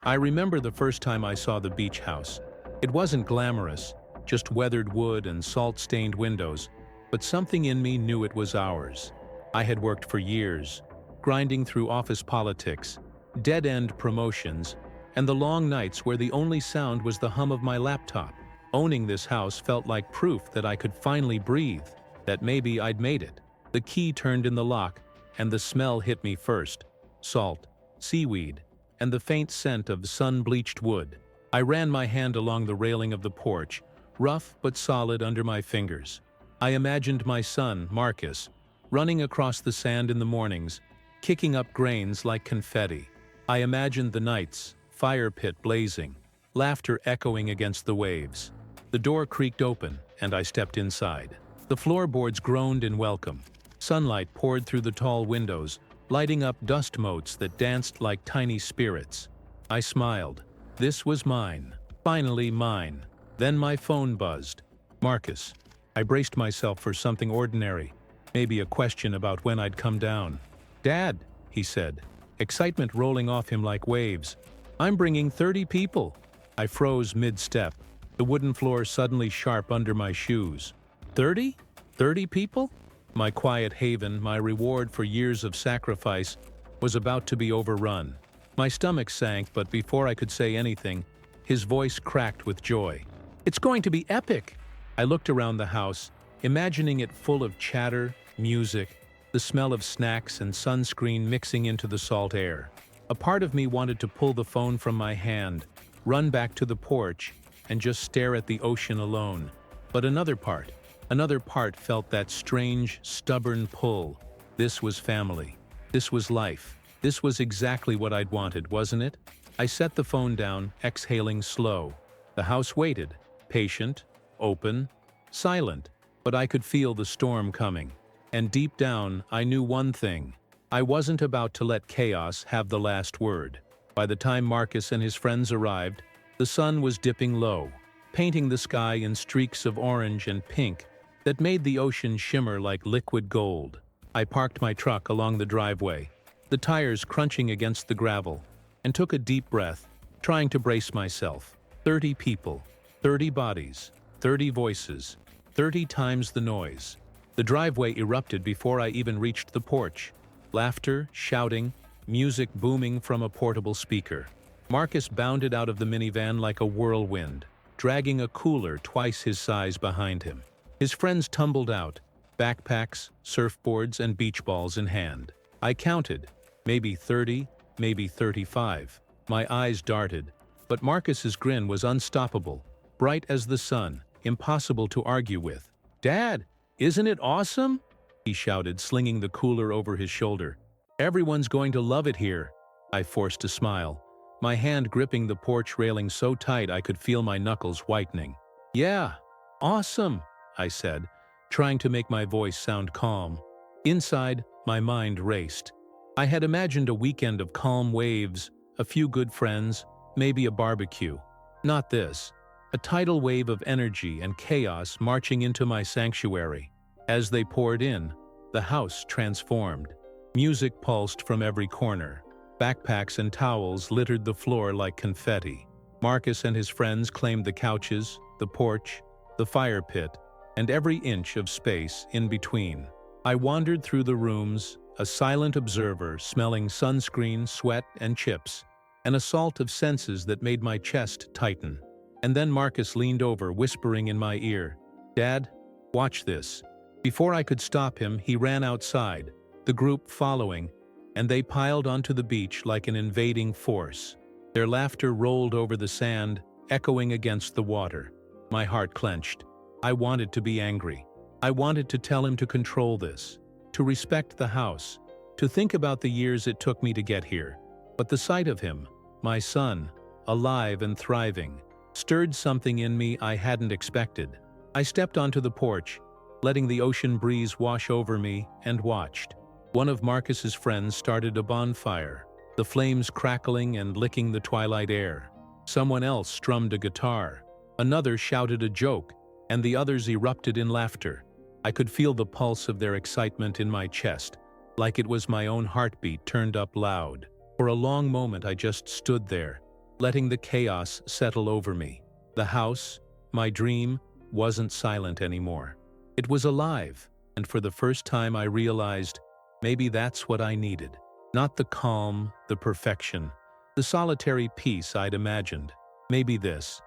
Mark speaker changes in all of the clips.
Speaker 1: I remember the first time I saw the beach house. It wasn't glamorous, just weathered wood and salt-stained windows, but something in me knew it was ours. I had worked for years, grinding through office politics, dead-end promotions, and the long nights where the only sound was the hum of my laptop. Owning this house felt like proof that I could finally breathe, that maybe I'd made it. The key turned in the lock, and the smell hit me first. Salt, seaweed, and the faint scent of sun-bleached wood. I ran my hand along the railing of the porch, rough but solid under my fingers. I imagined my son, Marcus, running across the sand in the mornings, kicking up grains like confetti. I imagined the nights, fire pit blazing, laughter echoing against the waves. The door creaked open, and I stepped inside. The floorboards groaned in welcome. Sunlight poured through the tall windows, lighting up dust motes that danced like tiny spirits. I smiled. This was mine. Finally mine. Then my phone buzzed. Marcus. I braced myself for something ordinary, maybe a question about when I'd come down. "Dad," he said, excitement rolling off him like waves. "I'm bringing 30 people." I froze mid-step, the wooden floor suddenly sharp under my shoes. 30? 30 people? My quiet haven, my reward for years of sacrifice, was about to be overrun. My stomach sank, but before I could say anything, his voice cracked with joy. "It's going to be epic!" I looked around the house, imagining it full of chatter, music, the smell of snacks and sunscreen mixing into the salt air. A part of me wanted to pull the phone from my hand, run back to the porch, and just stare at the ocean alone. But another part felt that strange, stubborn pull. This was family. This was life. This was exactly what I'd wanted, wasn't it? I set the phone down, exhaling slow. The house waited, patient, open, silent, but I could feel the storm coming. And deep down, I knew one thing. I wasn't about to let chaos have the last word. By the time Marcus and his friends arrived, the sun was dipping low, painting the sky in streaks of orange and pink that made the ocean shimmer like liquid gold. I parked my truck along the driveway, the tires crunching against the gravel, and took a deep breath, trying to brace myself. 30 people, 30 bodies, 30 voices, 30 times the noise. The driveway erupted before I even reached the porch. Laughter, shouting, music booming from a portable speaker. Marcus bounded out of the minivan like a whirlwind, dragging a cooler twice his size behind him. His friends tumbled out, backpacks, surfboards, and beach balls in hand. I counted, maybe 30, maybe 35. My eyes darted, but Marcus's grin was unstoppable, bright as the sun, impossible to argue with. "Dad, isn't it awesome?" he shouted, slinging the cooler over his shoulder. "Everyone's going to love it here." I forced a smile, my hand gripping the porch railing so tight I could feel my knuckles whitening. "Yeah, awesome," I said, trying to make my voice sound calm. Inside, my mind raced. I had imagined a weekend of calm waves, a few good friends, maybe a barbecue. Not this. A tidal wave of energy and chaos marching into my sanctuary. As they poured in, the house transformed. Music pulsed from every corner. Backpacks and towels littered the floor like confetti. Marcus and his friends claimed the couches, the porch, the fire pit, and every inch of space in between. I wandered through the rooms, a silent observer smelling sunscreen, sweat, and chips, an assault of senses that made my chest tighten. And then Marcus leaned over, whispering in my ear, "Dad, watch this." Before I could stop him, he ran outside, the group following, and they piled onto the beach like an invading force. Their laughter rolled over the sand, echoing against the water. My heart clenched. I wanted to be angry. I wanted to tell him to control this, to respect the house, to think about the years it took me to get here. But the sight of him, my son, alive and thriving, stirred something in me I hadn't expected. I stepped onto the porch, letting the ocean breeze wash over me, and watched. One of Marcus's friends started a bonfire, the flames crackling and licking the twilight air. Someone else strummed a guitar. Another shouted a joke, and the others erupted in laughter. I could feel the pulse of their excitement in my chest, like it was my own heartbeat turned up loud. For a long moment I just stood there, letting the chaos settle over me. The house, my dream, wasn't silent anymore. It was alive, and for the first time I realized maybe that's what I needed. Not the calm, the perfection, the solitary peace I'd imagined. Maybe this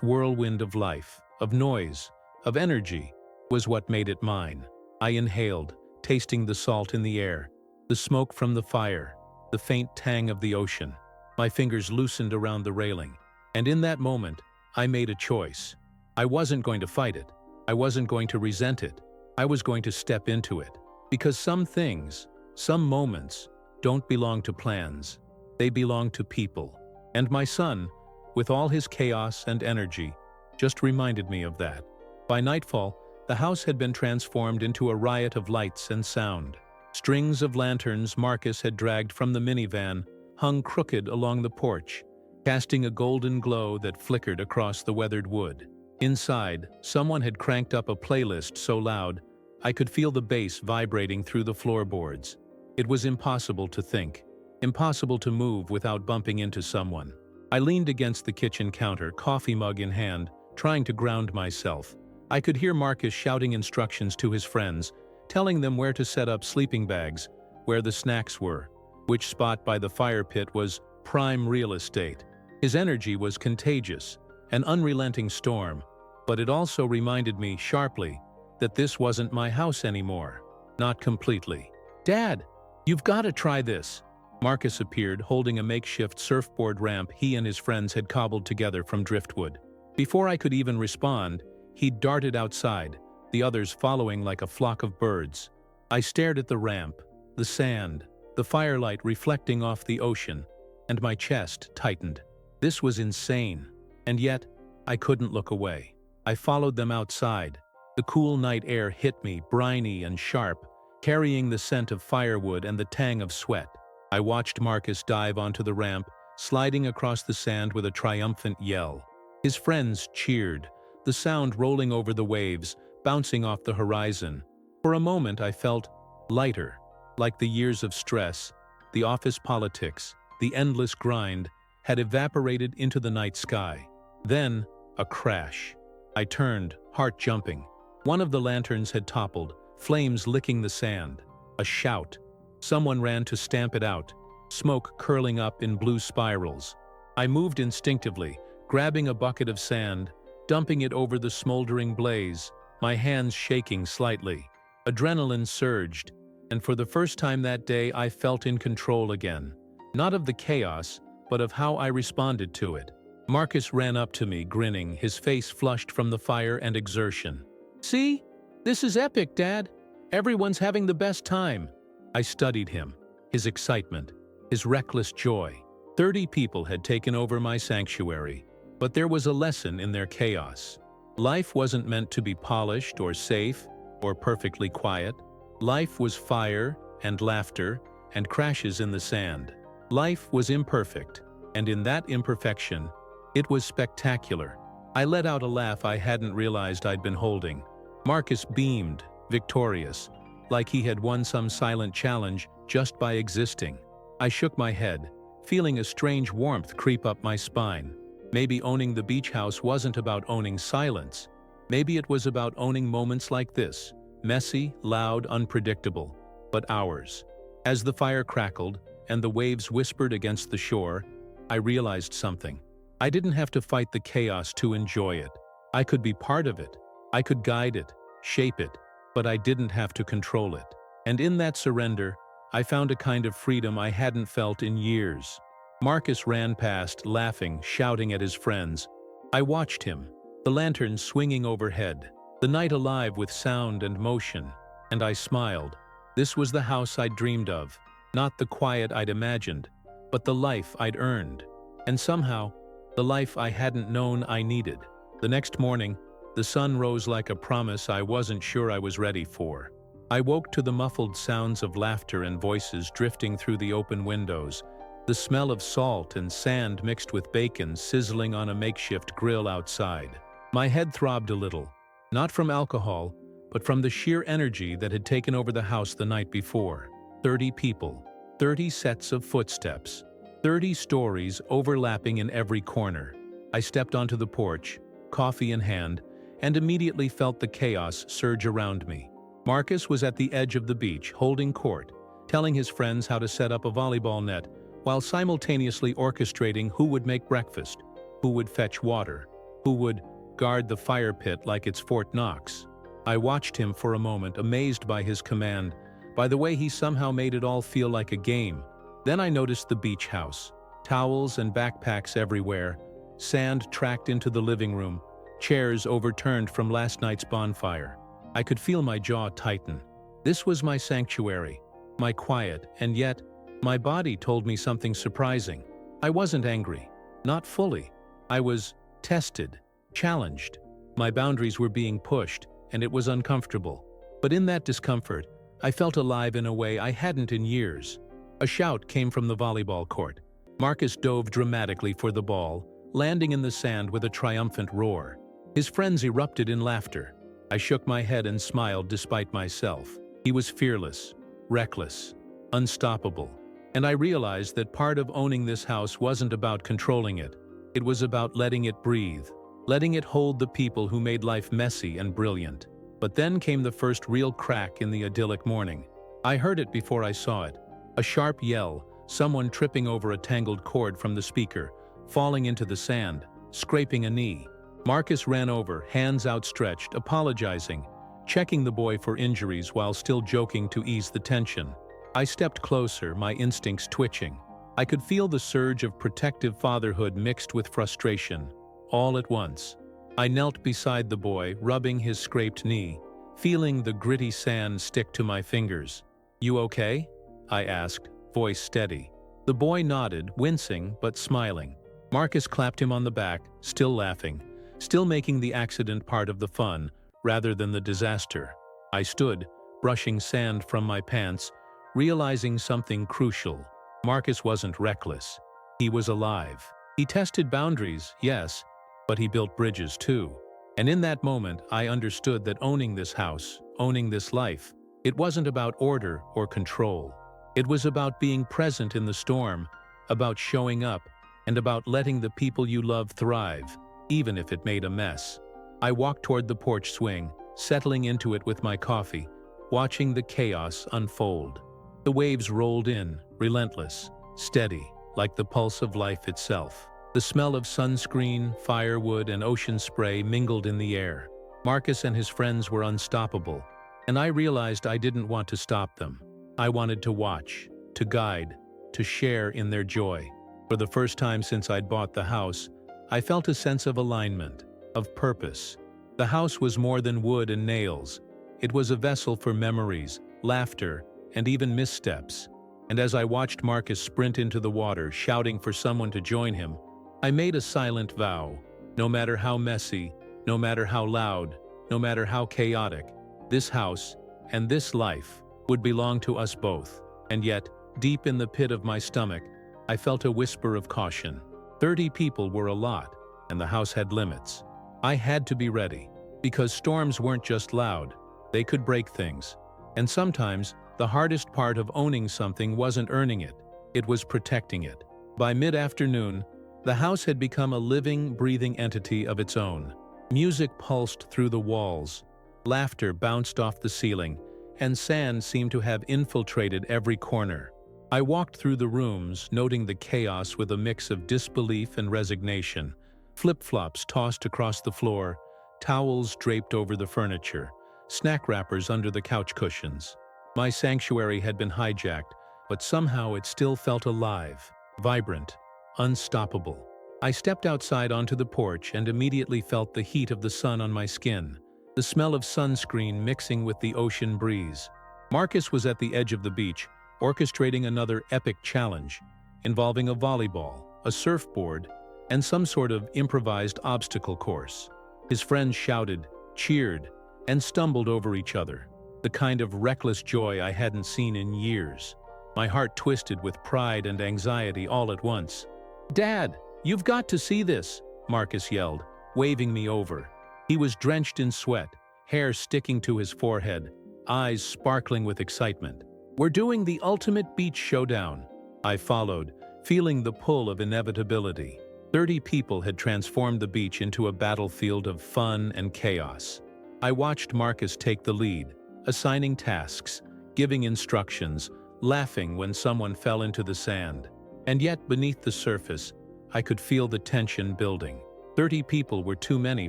Speaker 1: whirlwind of life, of noise, of energy, was what made it mine. I inhaled, tasting the salt in the air, the smoke from the fire, the faint tang of the ocean. My fingers loosened around the railing, and in that moment, I made a choice. I wasn't going to fight it. I wasn't going to resent it. I was going to step into it. Because some things, some moments, don't belong to plans. They belong to people. And my son, with all his chaos and energy, just reminded me of that. By nightfall, the house had been transformed into a riot of lights and sound. Strings of lanterns Marcus had dragged from the minivan hung crooked along the porch, casting a golden glow that flickered across the weathered wood. Inside, someone had cranked up a playlist so loud I could feel the bass vibrating through the floorboards. It was impossible to think, impossible to move without bumping into someone. I leaned against the kitchen counter, coffee mug in hand, trying to ground myself. I could hear Marcus shouting instructions to his friends, telling them where to set up sleeping bags, where the snacks were, which spot by the fire pit was prime real estate. His energy was contagious, an unrelenting storm, but it also reminded me sharply that this wasn't my house anymore. Not completely. "Dad, you've got to try this." Marcus appeared, holding a makeshift surfboard ramp he and his friends had cobbled together from driftwood. Before I could even respond, he darted outside, the others following like a flock of birds. I stared at the ramp, the sand, the firelight reflecting off the ocean, and my chest tightened. This was insane, and yet I couldn't look away. I followed them outside. The cool night air hit me, briny and sharp, carrying the scent of firewood and the tang of sweat. I watched Marcus dive onto the ramp, sliding across the sand with a triumphant yell. His friends cheered, the sound rolling over the waves, bouncing off the horizon. For a moment I felt lighter, like the years of stress, the office politics, the endless grind, had evaporated into the night sky. Then, a crash. I turned, heart jumping. One of the lanterns had toppled, flames licking the sand. A shout. Someone ran to stamp it out, smoke curling up in blue spirals. I moved instinctively, grabbing a bucket of sand, dumping it over the smoldering blaze, my hands shaking slightly. Adrenaline surged, and for the first time that day I felt in control again. Not of the chaos, but of how I responded to it. Marcus ran up to me, grinning, his face flushed from the fire and exertion. "See? This is epic, Dad. Everyone's having the best time." I studied him, his excitement, his reckless joy. 30 people had taken over my sanctuary, but there was a lesson in their chaos. Life wasn't meant to be polished or safe or perfectly quiet. Life was fire and laughter and crashes in the sand. Life was imperfect, and in that imperfection, it was spectacular. I let out a laugh I hadn't realized I'd been holding. Marcus beamed, victorious, like he had won some silent challenge just by existing. I shook my head, feeling a strange warmth creep up my spine. Maybe owning the beach house wasn't about owning silence. Maybe it was about owning moments like this, messy, loud, unpredictable, but ours. As the fire crackled and the waves whispered against the shore, I realized something. I didn't have to fight the chaos to enjoy it. I could be part of it. I could guide it, shape it, but I didn't have to control it. And in that surrender, I found a kind of freedom I hadn't felt in years. Marcus ran past, laughing, shouting at his friends. I watched him, the lantern swinging overhead, the night alive with sound and motion, and I smiled. This was the house I'd dreamed of, not the quiet I'd imagined, but the life I'd earned, and somehow, the life I hadn't known I needed. The next morning, the sun rose like a promise I wasn't sure I was ready for. I woke to the muffled sounds of laughter and voices drifting through the open windows, the smell of salt and sand mixed with bacon sizzling on a makeshift grill outside. My head throbbed a little, not from alcohol, but from the sheer energy that had taken over the house the night before. 30 people, 30 sets of footsteps. 30 stories overlapping in every corner. I stepped onto the porch, coffee in hand, and immediately felt the chaos surge around me. Marcus was at the edge of the beach, holding court, telling his friends how to set up a volleyball net, while simultaneously orchestrating who would make breakfast, who would fetch water, who would guard the fire pit like it's Fort Knox. I watched him for a moment, amazed by his command, by the way he somehow made it all feel like a game. Then I noticed the beach house, towels and backpacks everywhere, sand tracked into the living room, chairs overturned from last night's bonfire. I could feel my jaw tighten. This was my sanctuary, my quiet, and yet, my body told me something surprising. I wasn't angry. Not fully. I was tested, challenged. My boundaries were being pushed, and it was uncomfortable. But in that discomfort, I felt alive in a way I hadn't in years. A shout came from the volleyball court. Marcus dove dramatically for the ball, landing in the sand with a triumphant roar. His friends erupted in laughter. I shook my head and smiled despite myself. He was fearless, reckless, unstoppable. And I realized that part of owning this house wasn't about controlling it. It was about letting it breathe, letting it hold the people who made life messy and brilliant. But then came the first real crack in the idyllic morning. I heard it before I saw it. A sharp yell, someone tripping over a tangled cord from the speaker, falling into the sand, scraping a knee. Marcus ran over, hands outstretched, apologizing, checking the boy for injuries while still joking to ease the tension. I stepped closer, my instincts twitching. I could feel the surge of protective fatherhood mixed with frustration, all at once. I knelt beside the boy, rubbing his scraped knee, feeling the gritty sand stick to my fingers. "You okay?" I asked, voice steady. The boy nodded, wincing but smiling. Marcus clapped him on the back, still laughing, still making the accident part of the fun, rather than the disaster. I stood, brushing sand from my pants, realizing something crucial. Marcus wasn't reckless. He was alive. He tested boundaries, yes, but he built bridges too. And in that moment, I understood that owning this house, owning this life, it wasn't about order or control. It was about being present in the storm, about showing up, and about letting the people you love thrive, even if it made a mess. I walked toward the porch swing, settling into it with my coffee, watching the chaos unfold. The waves rolled in, relentless, steady, like the pulse of life itself. The smell of sunscreen, firewood, and ocean spray mingled in the air. Marcus and his friends were unstoppable, and I realized I didn't want to stop them. I wanted to watch, to guide, to share in their joy. For the first time since I'd bought the house, I felt a sense of alignment, of purpose. The house was more than wood and nails. It was a vessel for memories, laughter, and even missteps. And as I watched Marcus sprint into the water, shouting for someone to join him, I made a silent vow. No matter how messy, no matter how loud, no matter how chaotic, this house and this life would belong to us both. And yet, deep in the pit of my stomach, I felt a whisper of caution. 30 people were a lot, and the house had limits. I had to be ready, because storms weren't just loud, they could break things. And sometimes, the hardest part of owning something wasn't earning it, it was protecting it. By mid-afternoon, the house had become a living, breathing entity of its own. Music pulsed through the walls, laughter bounced off the ceiling, and sand seemed to have infiltrated every corner. I walked through the rooms, noting the chaos with a mix of disbelief and resignation. Flip-flops tossed across the floor, towels draped over the furniture, snack wrappers under the couch cushions. My sanctuary had been hijacked, but somehow it still felt alive, vibrant, unstoppable. I stepped outside onto the porch and immediately felt the heat of the sun on my skin, the smell of sunscreen mixing with the ocean breeze. Marcus was at the edge of the beach, orchestrating another epic challenge, involving a volleyball, a surfboard, and some sort of improvised obstacle course. His friends shouted, cheered, and stumbled over each other. The kind of reckless joy I hadn't seen in years. My heart twisted with pride and anxiety all at once. "Dad, you've got to see this," Marcus yelled, waving me over. He was drenched in sweat, hair sticking to his forehead, eyes sparkling with excitement. "We're doing the ultimate beach showdown." I followed, feeling the pull of inevitability. 30 people had transformed the beach into a battlefield of fun and chaos. I watched Marcus take the lead, assigning tasks, giving instructions, laughing when someone fell into the sand. And yet, beneath the surface, I could feel the tension building. 30 people were too many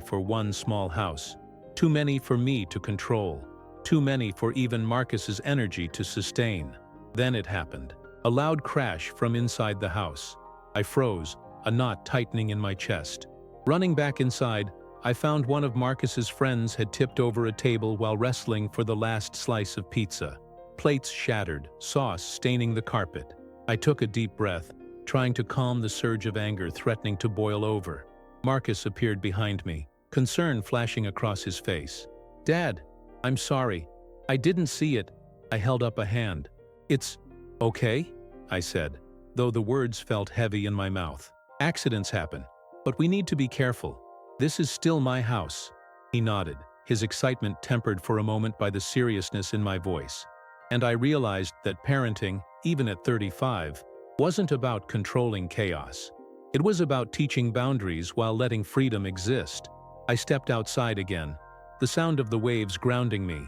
Speaker 1: for one small house. Too many for me to control. Too many for even Marcus's energy to sustain. Then it happened. A loud crash from inside the house. I froze, a knot tightening in my chest. Running back inside, I found one of Marcus's friends had tipped over a table while wrestling for the last slice of pizza. Plates shattered, sauce staining the carpet. I took a deep breath, trying to calm the surge of anger threatening to boil over. Marcus appeared behind me, concern flashing across his face. "Dad, I'm sorry. I didn't see it." I held up a hand. "It's okay," I said, though the words felt heavy in my mouth. "Accidents happen, but we need to be careful. This is still my house." He nodded, his excitement tempered for a moment by the seriousness in my voice. And I realized that parenting, even at 35, wasn't about controlling chaos. It was about teaching boundaries while letting freedom exist. I stepped outside again, the sound of the waves grounding me,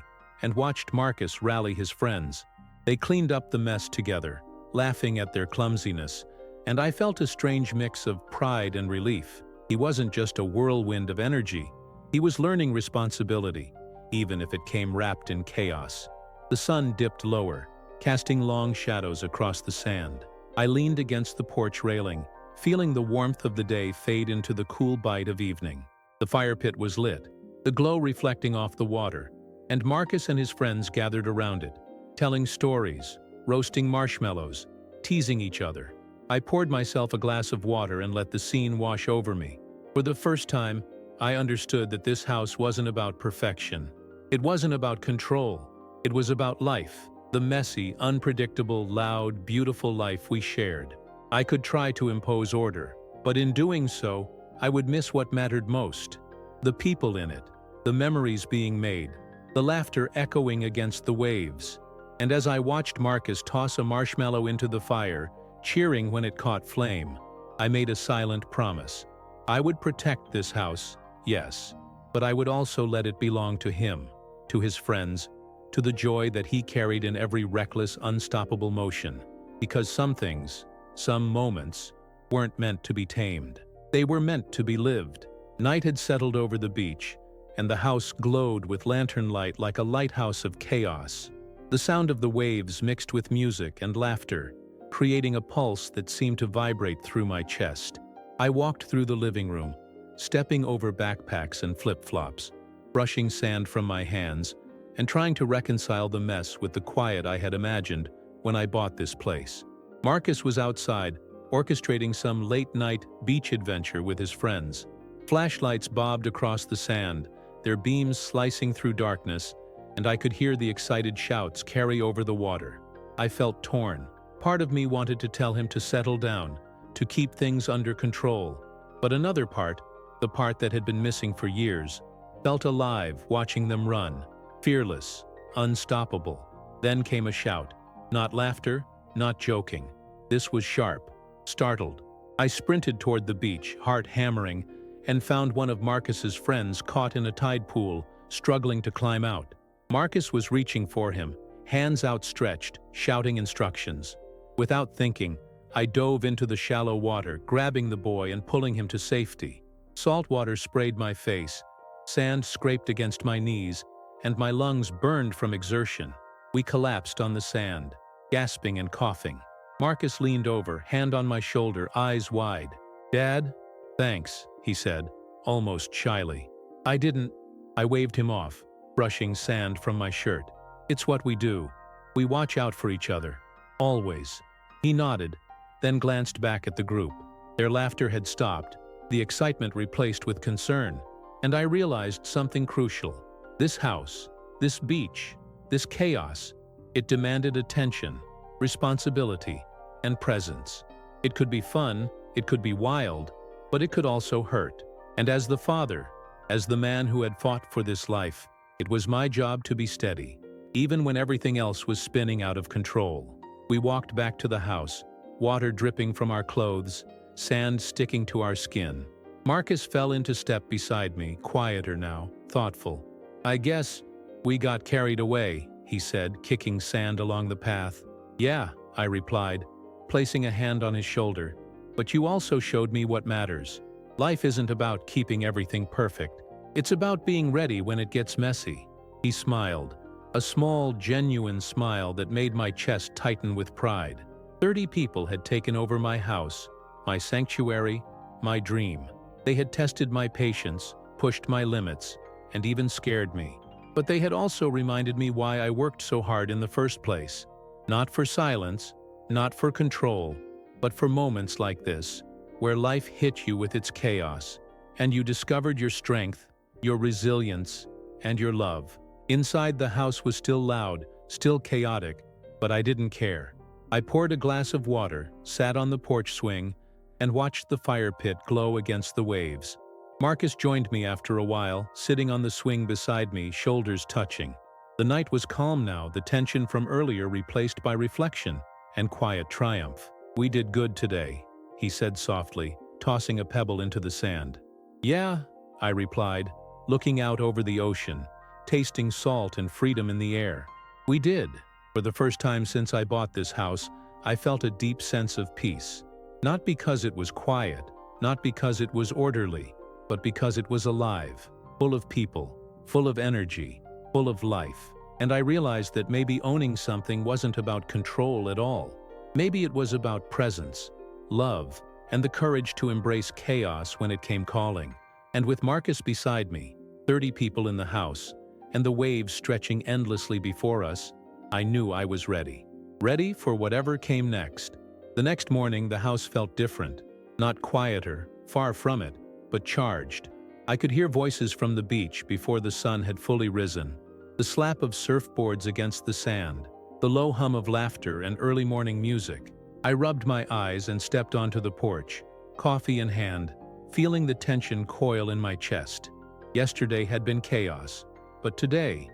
Speaker 1: and watched Marcus rally his friends. They cleaned up the mess together, laughing at their clumsiness, and I felt a strange mix of pride and relief. He wasn't just a whirlwind of energy. He was learning responsibility, even if it came wrapped in chaos. The sun dipped lower, casting long shadows across the sand. I leaned against the porch railing, feeling the warmth of the day fade into the cool bite of evening. The fire pit was lit, the glow reflecting off the water, and Marcus and his friends gathered around it, telling stories, roasting marshmallows, teasing each other. I poured myself a glass of water and let the scene wash over me. For the first time, I understood that this house wasn't about perfection. It wasn't about control. It was about life, the messy, unpredictable, loud, beautiful life we shared. I could try to impose order, but in doing so, I would miss what mattered most. The people in it, the memories being made, the laughter echoing against the waves. And as I watched Marcus toss a marshmallow into the fire, cheering when it caught flame, I made a silent promise. I would protect this house, yes, but I would also let it belong to him, to his friends, to the joy that he carried in every reckless, unstoppable motion. Because some things, some moments, weren't meant to be tamed. They were meant to be lived. Night had settled over the beach, and the house glowed with lantern light like a lighthouse of chaos. The sound of the waves mixed with music and laughter, creating a pulse that seemed to vibrate through my chest. I walked through the living room, stepping over backpacks and flip-flops, brushing sand from my hands, and trying to reconcile the mess with the quiet I had imagined when I bought this place. Marcus was outside, orchestrating some late-night beach adventure with his friends. Flashlights bobbed across the sand, their beams slicing through darkness, and I could hear the excited shouts carry over the water. I felt torn. Part of me wanted to tell him to settle down, to keep things under control, but another part, the part that had been missing for years, felt alive watching them run, fearless, unstoppable. Then came a shout. Not laughter, not joking. This was sharp, startled. I sprinted toward the beach, heart hammering, and found one of Marcus's friends caught in a tide pool, struggling to climb out. Marcus was reaching for him, hands outstretched, shouting instructions. Without thinking, I dove into the shallow water, grabbing the boy and pulling him to safety. Salt water sprayed my face, sand scraped against my knees, and my lungs burned from exertion. We collapsed on the sand, gasping and coughing. Marcus leaned over, hand on my shoulder, eyes wide. "Dad? Thanks," he said, almost shyly. I waved him off, brushing sand from my shirt. "It's what we do. We watch out for each other. Always." He nodded, then glanced back at the group. Their laughter had stopped, the excitement replaced with concern, and I realized something crucial. This house, this beach, this chaos, it demanded attention, responsibility, and presence. It could be fun, it could be wild, but it could also hurt. And as the father, as the man who had fought for this life, it was my job to be steady, even when everything else was spinning out of control. We walked back to the house, water dripping from our clothes, sand sticking to our skin. Marcus fell into step beside me, quieter now, thoughtful. "I guess we got carried away," he said, kicking sand along the path. "Yeah," I replied, placing a hand on his shoulder. "But you also showed me what matters. Life isn't about keeping everything perfect. It's about being ready when it gets messy." He smiled, a small, genuine smile that made my chest tighten with pride. 30 people had taken over my house, my sanctuary, my dream. They had tested my patience, pushed my limits, and even scared me. But they had also reminded me why I worked so hard in the first place. Not for silence, not for control, but for moments like this, where life hit you with its chaos, and you discovered your strength, your resilience, and your love. Inside, the house was still loud, still chaotic, but I didn't care. I poured a glass of water, sat on the porch swing, and watched the fire pit glow against the waves. Marcus joined me after a while, sitting on the swing beside me, shoulders touching. The night was calm now, the tension from earlier replaced by reflection and quiet triumph. "We did good today," he said softly, tossing a pebble into the sand. "Yeah," I replied, looking out over the ocean, tasting salt and freedom in the air. "We did." For the first time since I bought this house, I felt a deep sense of peace. Not because it was quiet, not because it was orderly, but because it was alive, full of people, full of energy, full of life. And I realized that maybe owning something wasn't about control at all. Maybe it was about presence, love, and the courage to embrace chaos when it came calling. And with Marcus beside me, 30 people in the house, and the waves stretching endlessly before us, I knew I was ready. Ready for whatever came next. The next morning, the house felt different. Not quieter, far from it, but charged. I could hear voices from the beach before the sun had fully risen. The slap of surfboards against the sand, the low hum of laughter and early morning music. I rubbed my eyes and stepped onto the porch, coffee in hand, feeling the tension coil in my chest. Yesterday had been chaos, but today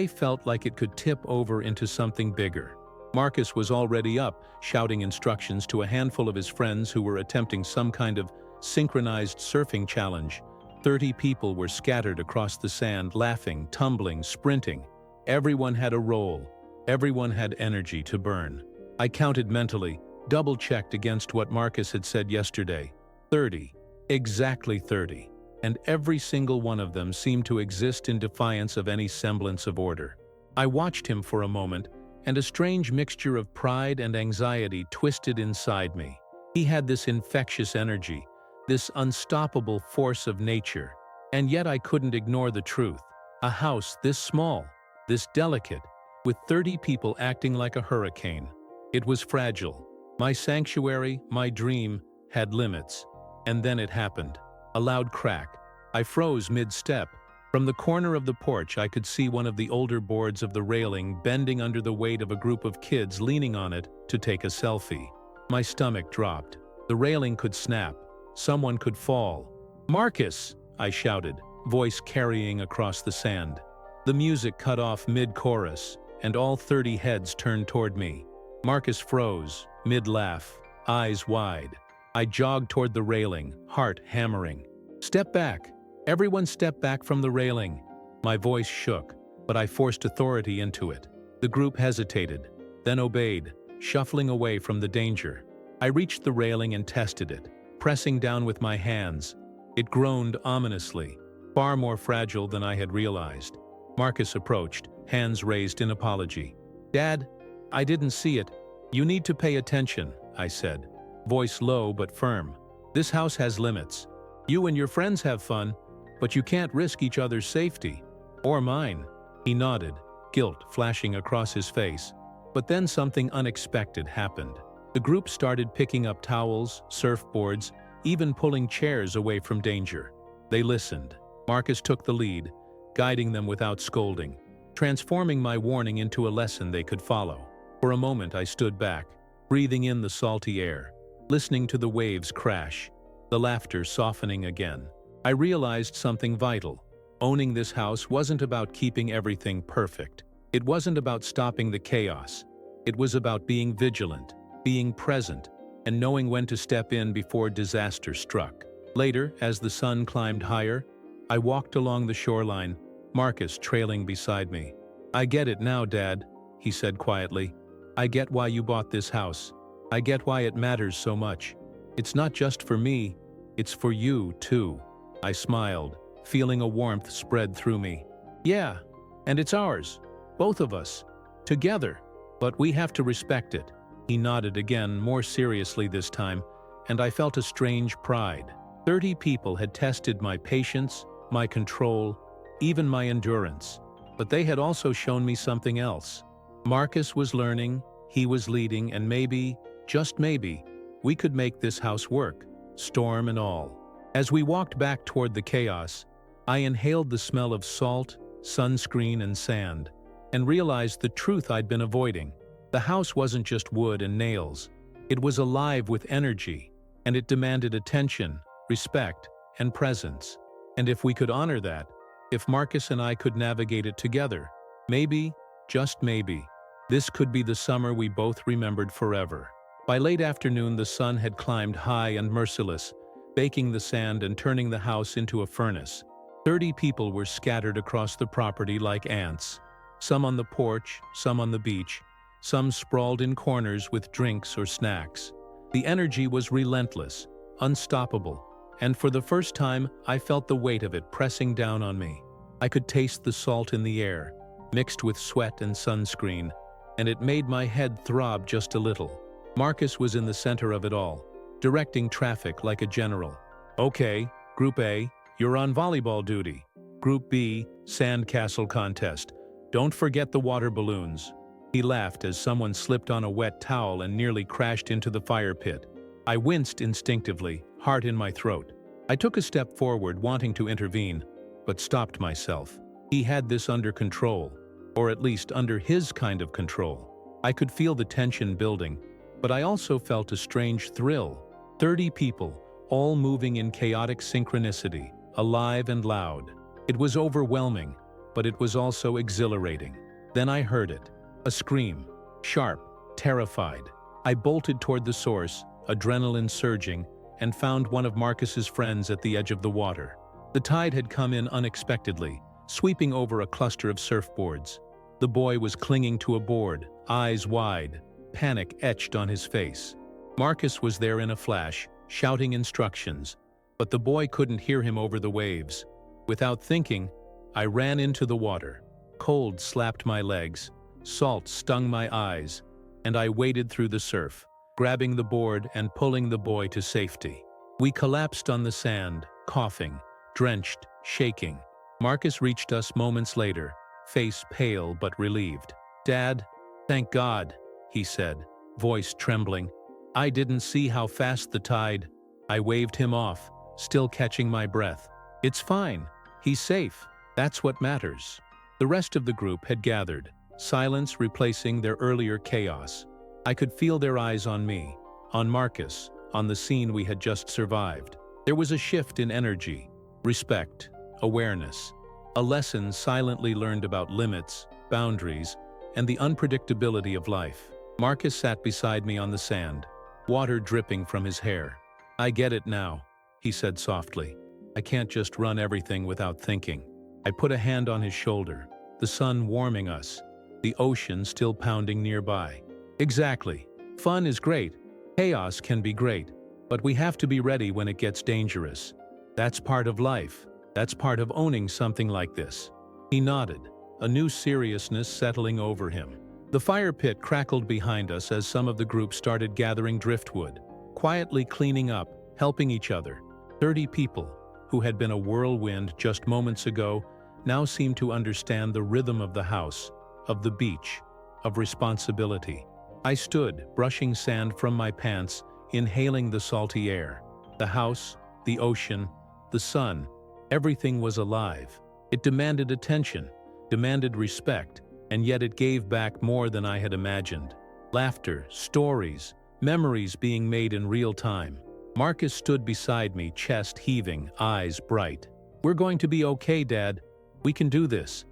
Speaker 1: felt like it could tip over into something bigger. Marcus was already up, shouting instructions to a handful of his friends who were attempting some kind of synchronized surfing challenge. 30 people were scattered across the sand, laughing, tumbling, sprinting. Everyone had a role. Everyone had energy to burn. I counted mentally, double-checked against what Marcus had said yesterday. 30. Exactly 30. And every single one of them seemed to exist in defiance of any semblance of order. I watched him for a moment, and a strange mixture of pride and anxiety twisted inside me. He had this infectious energy, this unstoppable force of nature, and yet I couldn't ignore the truth. A house this small, this delicate, with 30 people acting like a hurricane. It was fragile. My sanctuary, my dream, had limits. And then it happened. A loud crack. I froze mid-step. From the corner of the porch, I could see one of the older boards of the railing bending under the weight of a group of kids leaning on it to take a selfie. My stomach dropped. The railing could snap. Someone could fall. "Marcus!" I shouted, voice carrying across the sand. The music cut off mid-chorus, and all 30 heads turned toward me. Marcus froze, mid-laugh, eyes wide. I jogged toward the railing, heart hammering. "Step back! Everyone step back from the railing!" My voice shook, but I forced authority into it. The group hesitated, then obeyed, shuffling away from the danger. I reached the railing and tested it, pressing down with my hands. It groaned ominously, far more fragile than I had realized. Marcus approached, hands raised in apology. "Dad, I didn't see it. You need to pay attention," I said, voice low but firm. "This house has limits. You and your friends have fun, but you can't risk each other's safety. Or mine." He nodded, guilt flashing across his face. But then something unexpected happened. The group started picking up towels, surfboards, even pulling chairs away from danger. They listened. Marcus took the lead, guiding them without scolding, transforming my warning into a lesson they could follow. For a moment I stood back, breathing in the salty air, listening to the waves crash, the laughter softening again. I realized something vital. Owning this house wasn't about keeping everything perfect. It wasn't about stopping the chaos. It was about being vigilant, being present, and knowing when to step in before disaster struck. Later, as the sun climbed higher, I walked along the shoreline, Marcus trailing beside me. "I get it now, Dad," he said quietly. "I get why you bought this house. I get why it matters so much. It's not just for me, it's for you, too." I smiled, feeling a warmth spread through me. "Yeah, and it's ours, both of us, together, but we have to respect it." He nodded again, more seriously this time, and I felt a strange pride. 30 people had tested my patience, my control, even my endurance. But they had also shown me something else. Marcus was learning, he was leading, and maybe, just maybe, we could make this house work, storm and all. As we walked back toward the chaos, I inhaled the smell of salt, sunscreen, and sand, and realized the truth I'd been avoiding. The house wasn't just wood and nails. It was alive with energy, and it demanded attention, respect, and presence. And if we could honor that, if Marcus and I could navigate it together, maybe, just maybe, this could be the summer we both remembered forever. By late afternoon, the sun had climbed high and merciless, baking the sand and turning the house into a furnace. 30 people were scattered across the property like ants, some on the porch, some on the beach, some sprawled in corners with drinks or snacks. The energy was relentless, unstoppable, and for the first time, I felt the weight of it pressing down on me. I could taste the salt in the air, mixed with sweat and sunscreen, and it made my head throb just a little. Marcus was in the center of it all, directing traffic like a general. "Okay, Group A, you're on volleyball duty. Group B, sandcastle contest. Don't forget the water balloons." He laughed as someone slipped on a wet towel and nearly crashed into the fire pit. I winced instinctively, heart in my throat. I took a step forward, wanting to intervene, but stopped myself. He had this under control, or at least under his kind of control. I could feel the tension building, but I also felt a strange thrill. 30 people, all moving in chaotic synchronicity, alive and loud. It was overwhelming, but it was also exhilarating. Then I heard it. A scream, sharp, terrified. I bolted toward the source, adrenaline surging, and found one of Marcus's friends at the edge of the water. The tide had come in unexpectedly, sweeping over a cluster of surfboards. The boy was clinging to a board, eyes wide, panic etched on his face. Marcus was there in a flash, shouting instructions, but the boy couldn't hear him over the waves. Without thinking, I ran into the water. Cold slapped my legs. Salt stung my eyes, and I waded through the surf, grabbing the board and pulling the boy to safety. We collapsed on the sand, coughing, drenched, shaking. Marcus reached us moments later, face pale but relieved. "Dad, thank God," he said, voice trembling. "I didn't see how fast the tide." I waved him off, still catching my breath. "It's fine. He's safe. That's what matters." The rest of the group had gathered, silence replacing their earlier chaos. I could feel their eyes on me, on Marcus, on the scene we had just survived. There was a shift in energy, respect, awareness, a lesson silently learned about limits, boundaries, and the unpredictability of life. Marcus sat beside me on the sand, water dripping from his hair. "I get it now," he said softly. "I can't just run everything without thinking." I put a hand on his shoulder, the sun warming us, the ocean still pounding nearby. "Exactly. Fun is great. Chaos can be great. But we have to be ready when it gets dangerous. That's part of life. That's part of owning something like this." He nodded, a new seriousness settling over him. The fire pit crackled behind us as some of the group started gathering driftwood, quietly cleaning up, helping each other. 30 people, who had been a whirlwind just moments ago, now seemed to understand the rhythm of the house, of the beach, of responsibility. I stood, brushing sand from my pants, inhaling the salty air. The house, the ocean, the sun, everything was alive. It demanded attention, demanded respect, and yet it gave back more than I had imagined. Laughter, stories, memories being made in real time. Marcus stood beside me, chest heaving, eyes bright. "We're going to be okay, Dad. We can do this."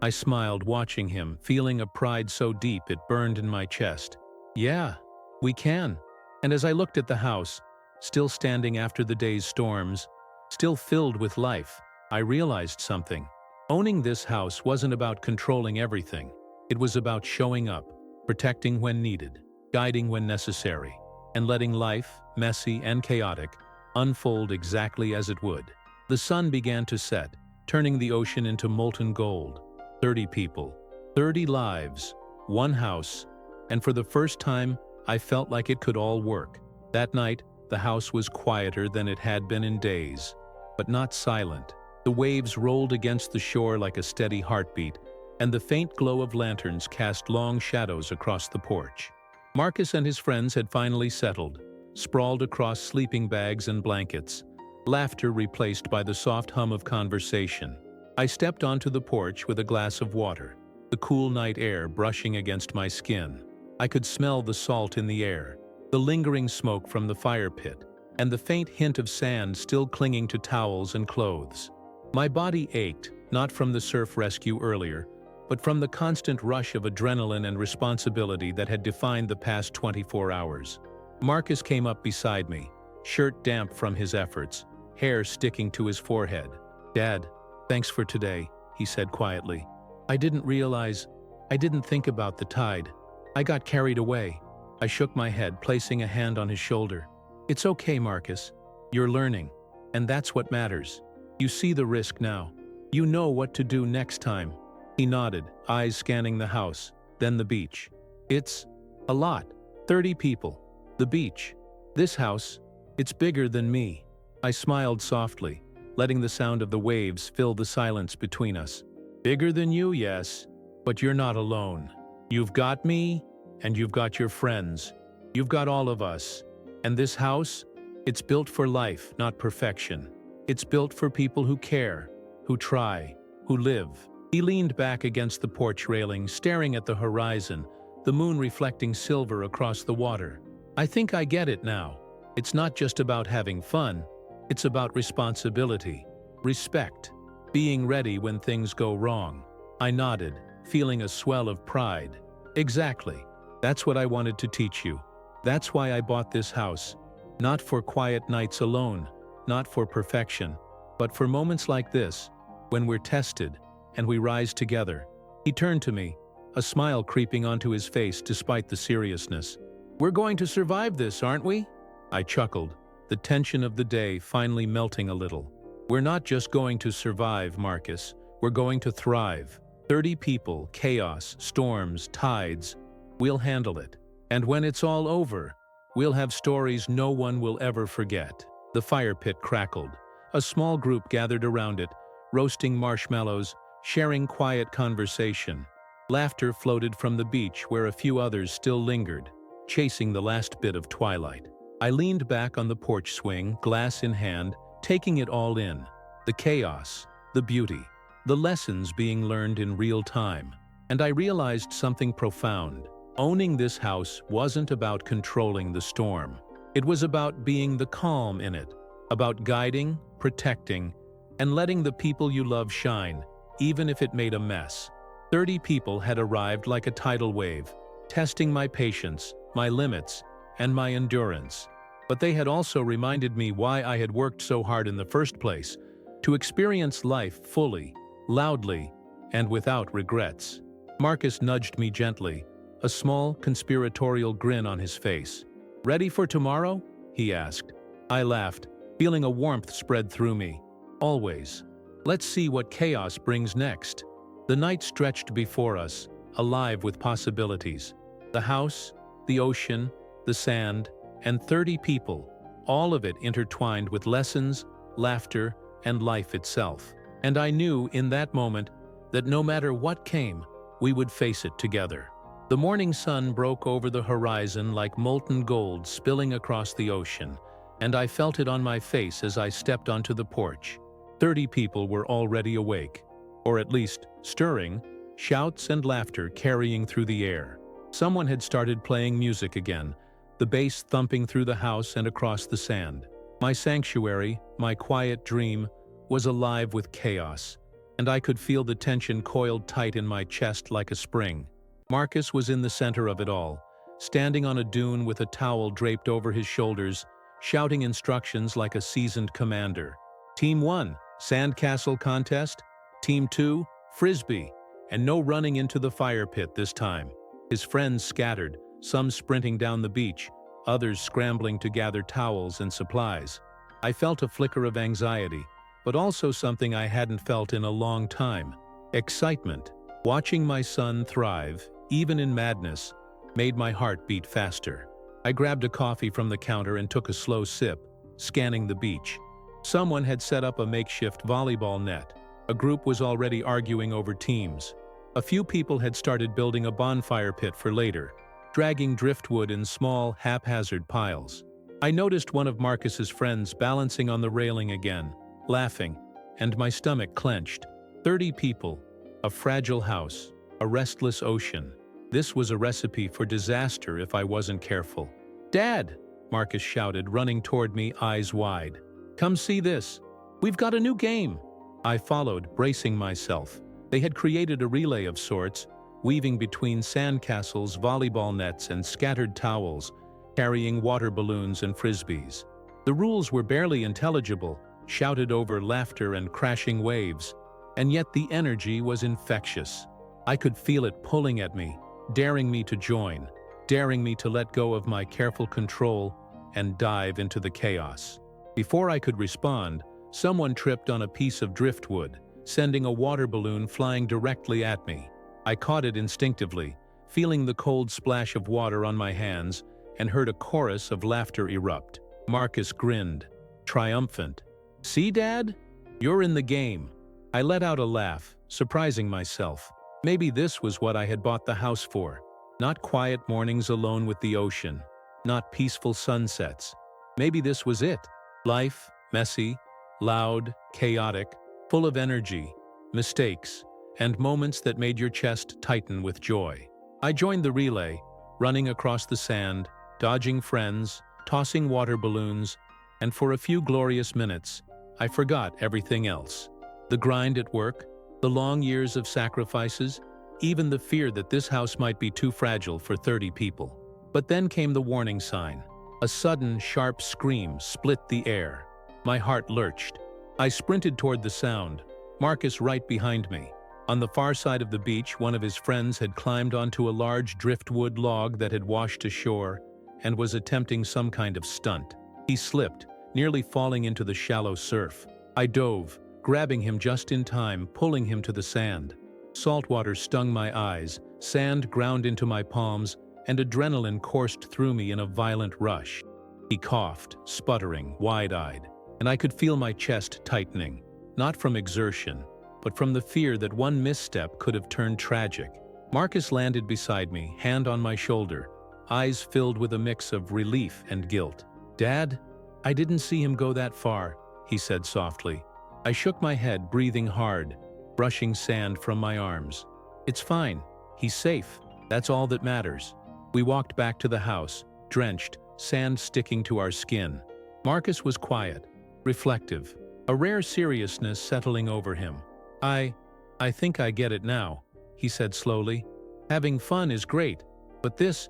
Speaker 1: I smiled watching him, feeling a pride so deep it burned in my chest. "Yeah, We can. And as I looked at the house, still standing after the day's storms, still filled with life, I realized something. Owning this house wasn't about controlling everything. It was about showing up, protecting when needed, guiding when necessary, and letting life, messy and chaotic, unfold exactly as it would. The sun began to set, turning the ocean into molten gold. 30 people, 30 lives, one house, and for the first time, I felt like it could all work. That night, the house was quieter than it had been in days, but not silent. The waves rolled against the shore like a steady heartbeat, and the faint glow of lanterns cast long shadows across the porch. Marcus and his friends had finally settled, sprawled across sleeping bags and blankets, laughter replaced by the soft hum of conversation. I stepped onto the porch with a glass of water, the cool night air brushing against my skin. I could smell the salt in the air, the lingering smoke from the fire pit, and the faint hint of sand still clinging to towels and clothes. My body ached, not from the surf rescue earlier, but from the constant rush of adrenaline and responsibility that had defined the past 24 hours. Marcus came up beside me, shirt damp from his efforts, hair sticking to his forehead. "Dad, thanks for today," he said quietly. I didn't think about the tide. I got carried away." I shook my head, placing a hand on his shoulder. "It's okay, Marcus. You're learning, and that's what matters. You see the risk now. You know what to do next time." He nodded, eyes scanning the house, then the beach. "It's a lot. 30 people. The beach. This house. It's bigger than me." I smiled softly, letting the sound of the waves fill the silence between us. "Bigger than you, yes, but you're not alone. You've got me, and you've got your friends. You've got all of us. And this house, it's built for life, not perfection. It's built for people who care, who try, who live." He leaned back against the porch railing, staring at the horizon, the moon reflecting silver across the water. "I think I get it now. It's not just about having fun. It's about responsibility, respect, being ready when things go wrong." I nodded, feeling a swell of pride. "Exactly. That's what I wanted to teach you. That's why I bought this house. Not for quiet nights alone, not for perfection, but for moments like this, when we're tested, and we rise together." He turned to me, a smile creeping onto his face despite the seriousness. "We're going to survive this, aren't we?" I chuckled, the tension of the day finally melting a little. "We're not just going to survive, Marcus. We're going to thrive. 30 people, chaos, storms, tides. We'll handle it. And when it's all over, we'll have stories no one will ever forget." The fire pit crackled. A small group gathered around it, roasting marshmallows, sharing quiet conversation. Laughter floated from the beach where a few others still lingered, chasing the last bit of twilight. I leaned back on the porch swing, glass in hand, taking it all in. The chaos, the beauty, the lessons being learned in real time. And I realized something profound. Owning this house wasn't about controlling the storm. It was about being the calm in it, about guiding, protecting, and letting the people you love shine, even if it made a mess. 30 people had arrived like a tidal wave, testing my patience, my limits, and my endurance. But they had also reminded me why I had worked so hard in the first place, to experience life fully, loudly, and without regrets. Marcus nudged me gently, a small, conspiratorial grin on his face. "Ready for tomorrow?" he asked. I laughed, feeling a warmth spread through me. "Always. Let's see what chaos brings next." The night stretched before us, alive with possibilities. The house, the ocean, the sand, and 30 people, all of it intertwined with lessons, laughter, and life itself. And I knew in that moment that no matter what came, we would face it together. The morning sun broke over the horizon like molten gold spilling across the ocean, and I felt it on my face as I stepped onto the porch. 30 people were already awake, or at least stirring, shouts and laughter carrying through the air. Someone had started playing music again, the bass thumping through the house and across the sand. My sanctuary, my quiet dream, was alive with chaos, and I could feel the tension coiled tight in my chest like a spring. Marcus was in the center of it all, standing on a dune with a towel draped over his shoulders, shouting instructions like a seasoned commander. Team 1, sandcastle contest. Team 2, frisbee, and no running into the fire pit this time. His friends scattered, some sprinting down the beach, others scrambling to gather towels and supplies. I felt a flicker of anxiety, but also something I hadn't felt in a long time: excitement. Watching my son thrive, even in madness, made my heart beat faster. I grabbed a coffee from the counter and took a slow sip, scanning the beach. Someone had set up a makeshift volleyball net. A group was already arguing over teams. A few people had started building a bonfire pit for later, dragging driftwood in small, haphazard piles. I noticed one of Marcus's friends balancing on the railing again, laughing, and my stomach clenched. 30 people, a fragile house, a restless ocean. This was a recipe for disaster if I wasn't careful. "Dad!" Marcus shouted, running toward me, eyes wide. "Come see this. We've got a new game." I followed, bracing myself. They had created a relay of sorts, weaving between sandcastles, volleyball nets, and scattered towels, carrying water balloons and frisbees. The rules were barely intelligible, shouted over laughter and crashing waves, and yet the energy was infectious. I could feel it pulling at me, daring me to join, daring me to let go of my careful control and dive into the chaos. Before I could respond, someone tripped on a piece of driftwood, sending a water balloon flying directly at me. I caught it instinctively, feeling the cold splash of water on my hands, and heard a chorus of laughter erupt. Marcus grinned, triumphant. "See, Dad? You're in the game." I let out a laugh, surprising myself. Maybe this was what I had bought the house for. Not quiet mornings alone with the ocean, not peaceful sunsets. Maybe this was it. Life, messy, loud, chaotic, full of energy, mistakes, and moments that made your chest tighten with joy. I joined the relay, running across the sand, dodging friends, tossing water balloons, and for a few glorious minutes, I forgot everything else. The grind at work, the long years of sacrifices, even the fear that this house might be too fragile for 30 people. But then came the warning sign. A sudden, sharp scream split the air. My heart lurched. I sprinted toward the sound, Marcus right behind me. On the far side of the beach, one of his friends had climbed onto a large driftwood log that had washed ashore and was attempting some kind of stunt. He slipped, nearly falling into the shallow surf. I dove, grabbing him just in time, pulling him to the sand. Salt water stung my eyes, sand ground into my palms, and adrenaline coursed through me in a violent rush. He coughed, sputtering, wide-eyed, and I could feel my chest tightening, not from exertion, but from the fear that one misstep could have turned tragic. Marcus landed beside me, hand on my shoulder, eyes filled with a mix of relief and guilt. "Dad, I didn't see him go that far," he said softly. I shook my head, breathing hard, brushing sand from my arms. "It's fine. He's safe. That's all that matters." We walked back to the house, drenched, sand sticking to our skin. Marcus was quiet, reflective, a rare seriousness settling over him. I think I get it now," he said slowly. "Having fun is great, but this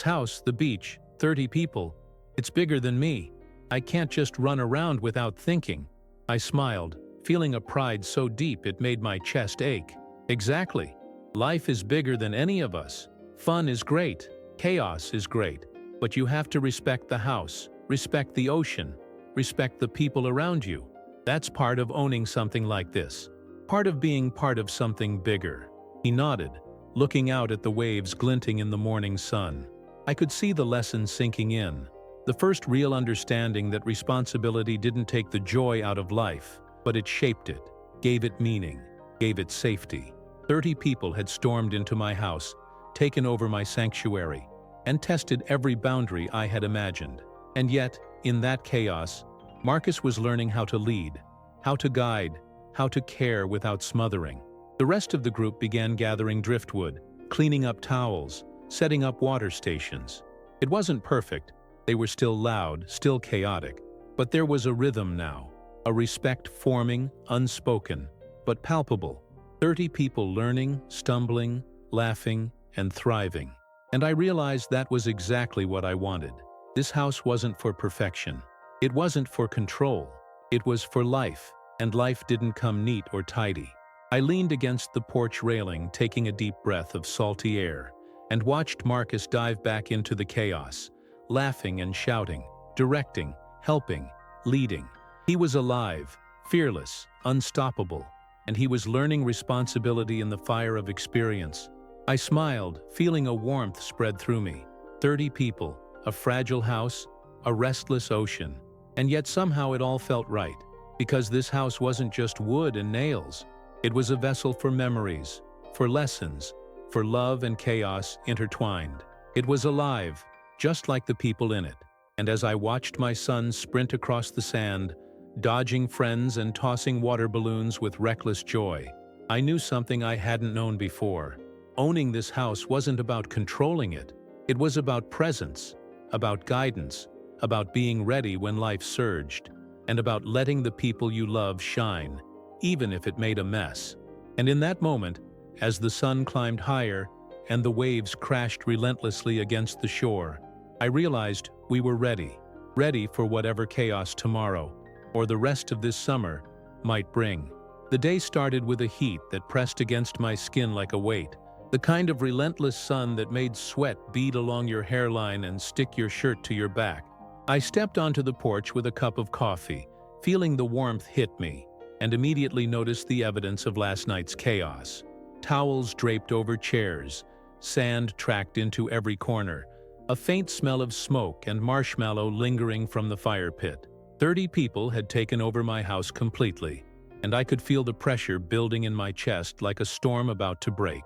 Speaker 1: house, the beach, 30 people, it's bigger than me. I can't just run around without thinking." I smiled, feeling a pride so deep it made my chest ache. "Exactly. Life is bigger than any of us. Fun is great, chaos is great, but you have to respect the house, respect the ocean, respect the people around you. That's part of owning something like this. Part of being part of something bigger." He nodded, looking out at the waves glinting in the morning sun. I could see the lesson sinking in. The first real understanding that responsibility didn't take the joy out of life, but it shaped it, gave it meaning, gave it safety. 30 people had stormed into my house, taken over my sanctuary, and tested every boundary I had imagined. And yet, in that chaos, Marcus was learning how to lead, how to guide, how to care without smothering. The rest of the group began gathering driftwood, cleaning up towels, setting up water stations. It wasn't perfect. They were still loud, still chaotic. But there was a rhythm now, a respect forming, unspoken, but palpable. 30 people learning, stumbling, laughing, and thriving. And I realized that was exactly what I wanted. This house wasn't for perfection. It wasn't for control. It was for life, and life didn't come neat or tidy. I leaned against the porch railing, taking a deep breath of salty air, and watched Marcus dive back into the chaos, laughing and shouting, directing, helping, leading. He was alive, fearless, unstoppable, and he was learning responsibility in the fire of experience. I smiled, feeling a warmth spread through me. 30 people, a fragile house, a restless ocean. And yet somehow it all felt right, because this house wasn't just wood and nails. It was a vessel for memories, for lessons, for love and chaos intertwined. It was alive, just like the people in it. And as I watched my son sprint across the sand, dodging friends and tossing water balloons with reckless joy, I knew something I hadn't known before. Owning this house wasn't about controlling it. It was about presence, about guidance, about being ready when life surged, and about letting the people you love shine, even if it made a mess. And in that moment, as the sun climbed higher and the waves crashed relentlessly against the shore, I realized we were ready for whatever chaos tomorrow, or the rest of this summer, might bring. The day started with a heat that pressed against my skin like a weight, the kind of relentless sun that made sweat bead along your hairline and stick your shirt to your back. I stepped onto the porch with a cup of coffee, feeling the warmth hit me, and immediately noticed the evidence of last night's chaos. Towels draped over chairs, sand tracked into every corner, a faint smell of smoke and marshmallow lingering from the fire pit. 30 people had taken over my house completely, and I could feel the pressure building in my chest like a storm about to break.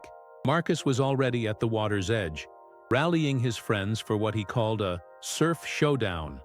Speaker 1: Marcus was already at the water's edge, rallying his friends for what he called a surf showdown.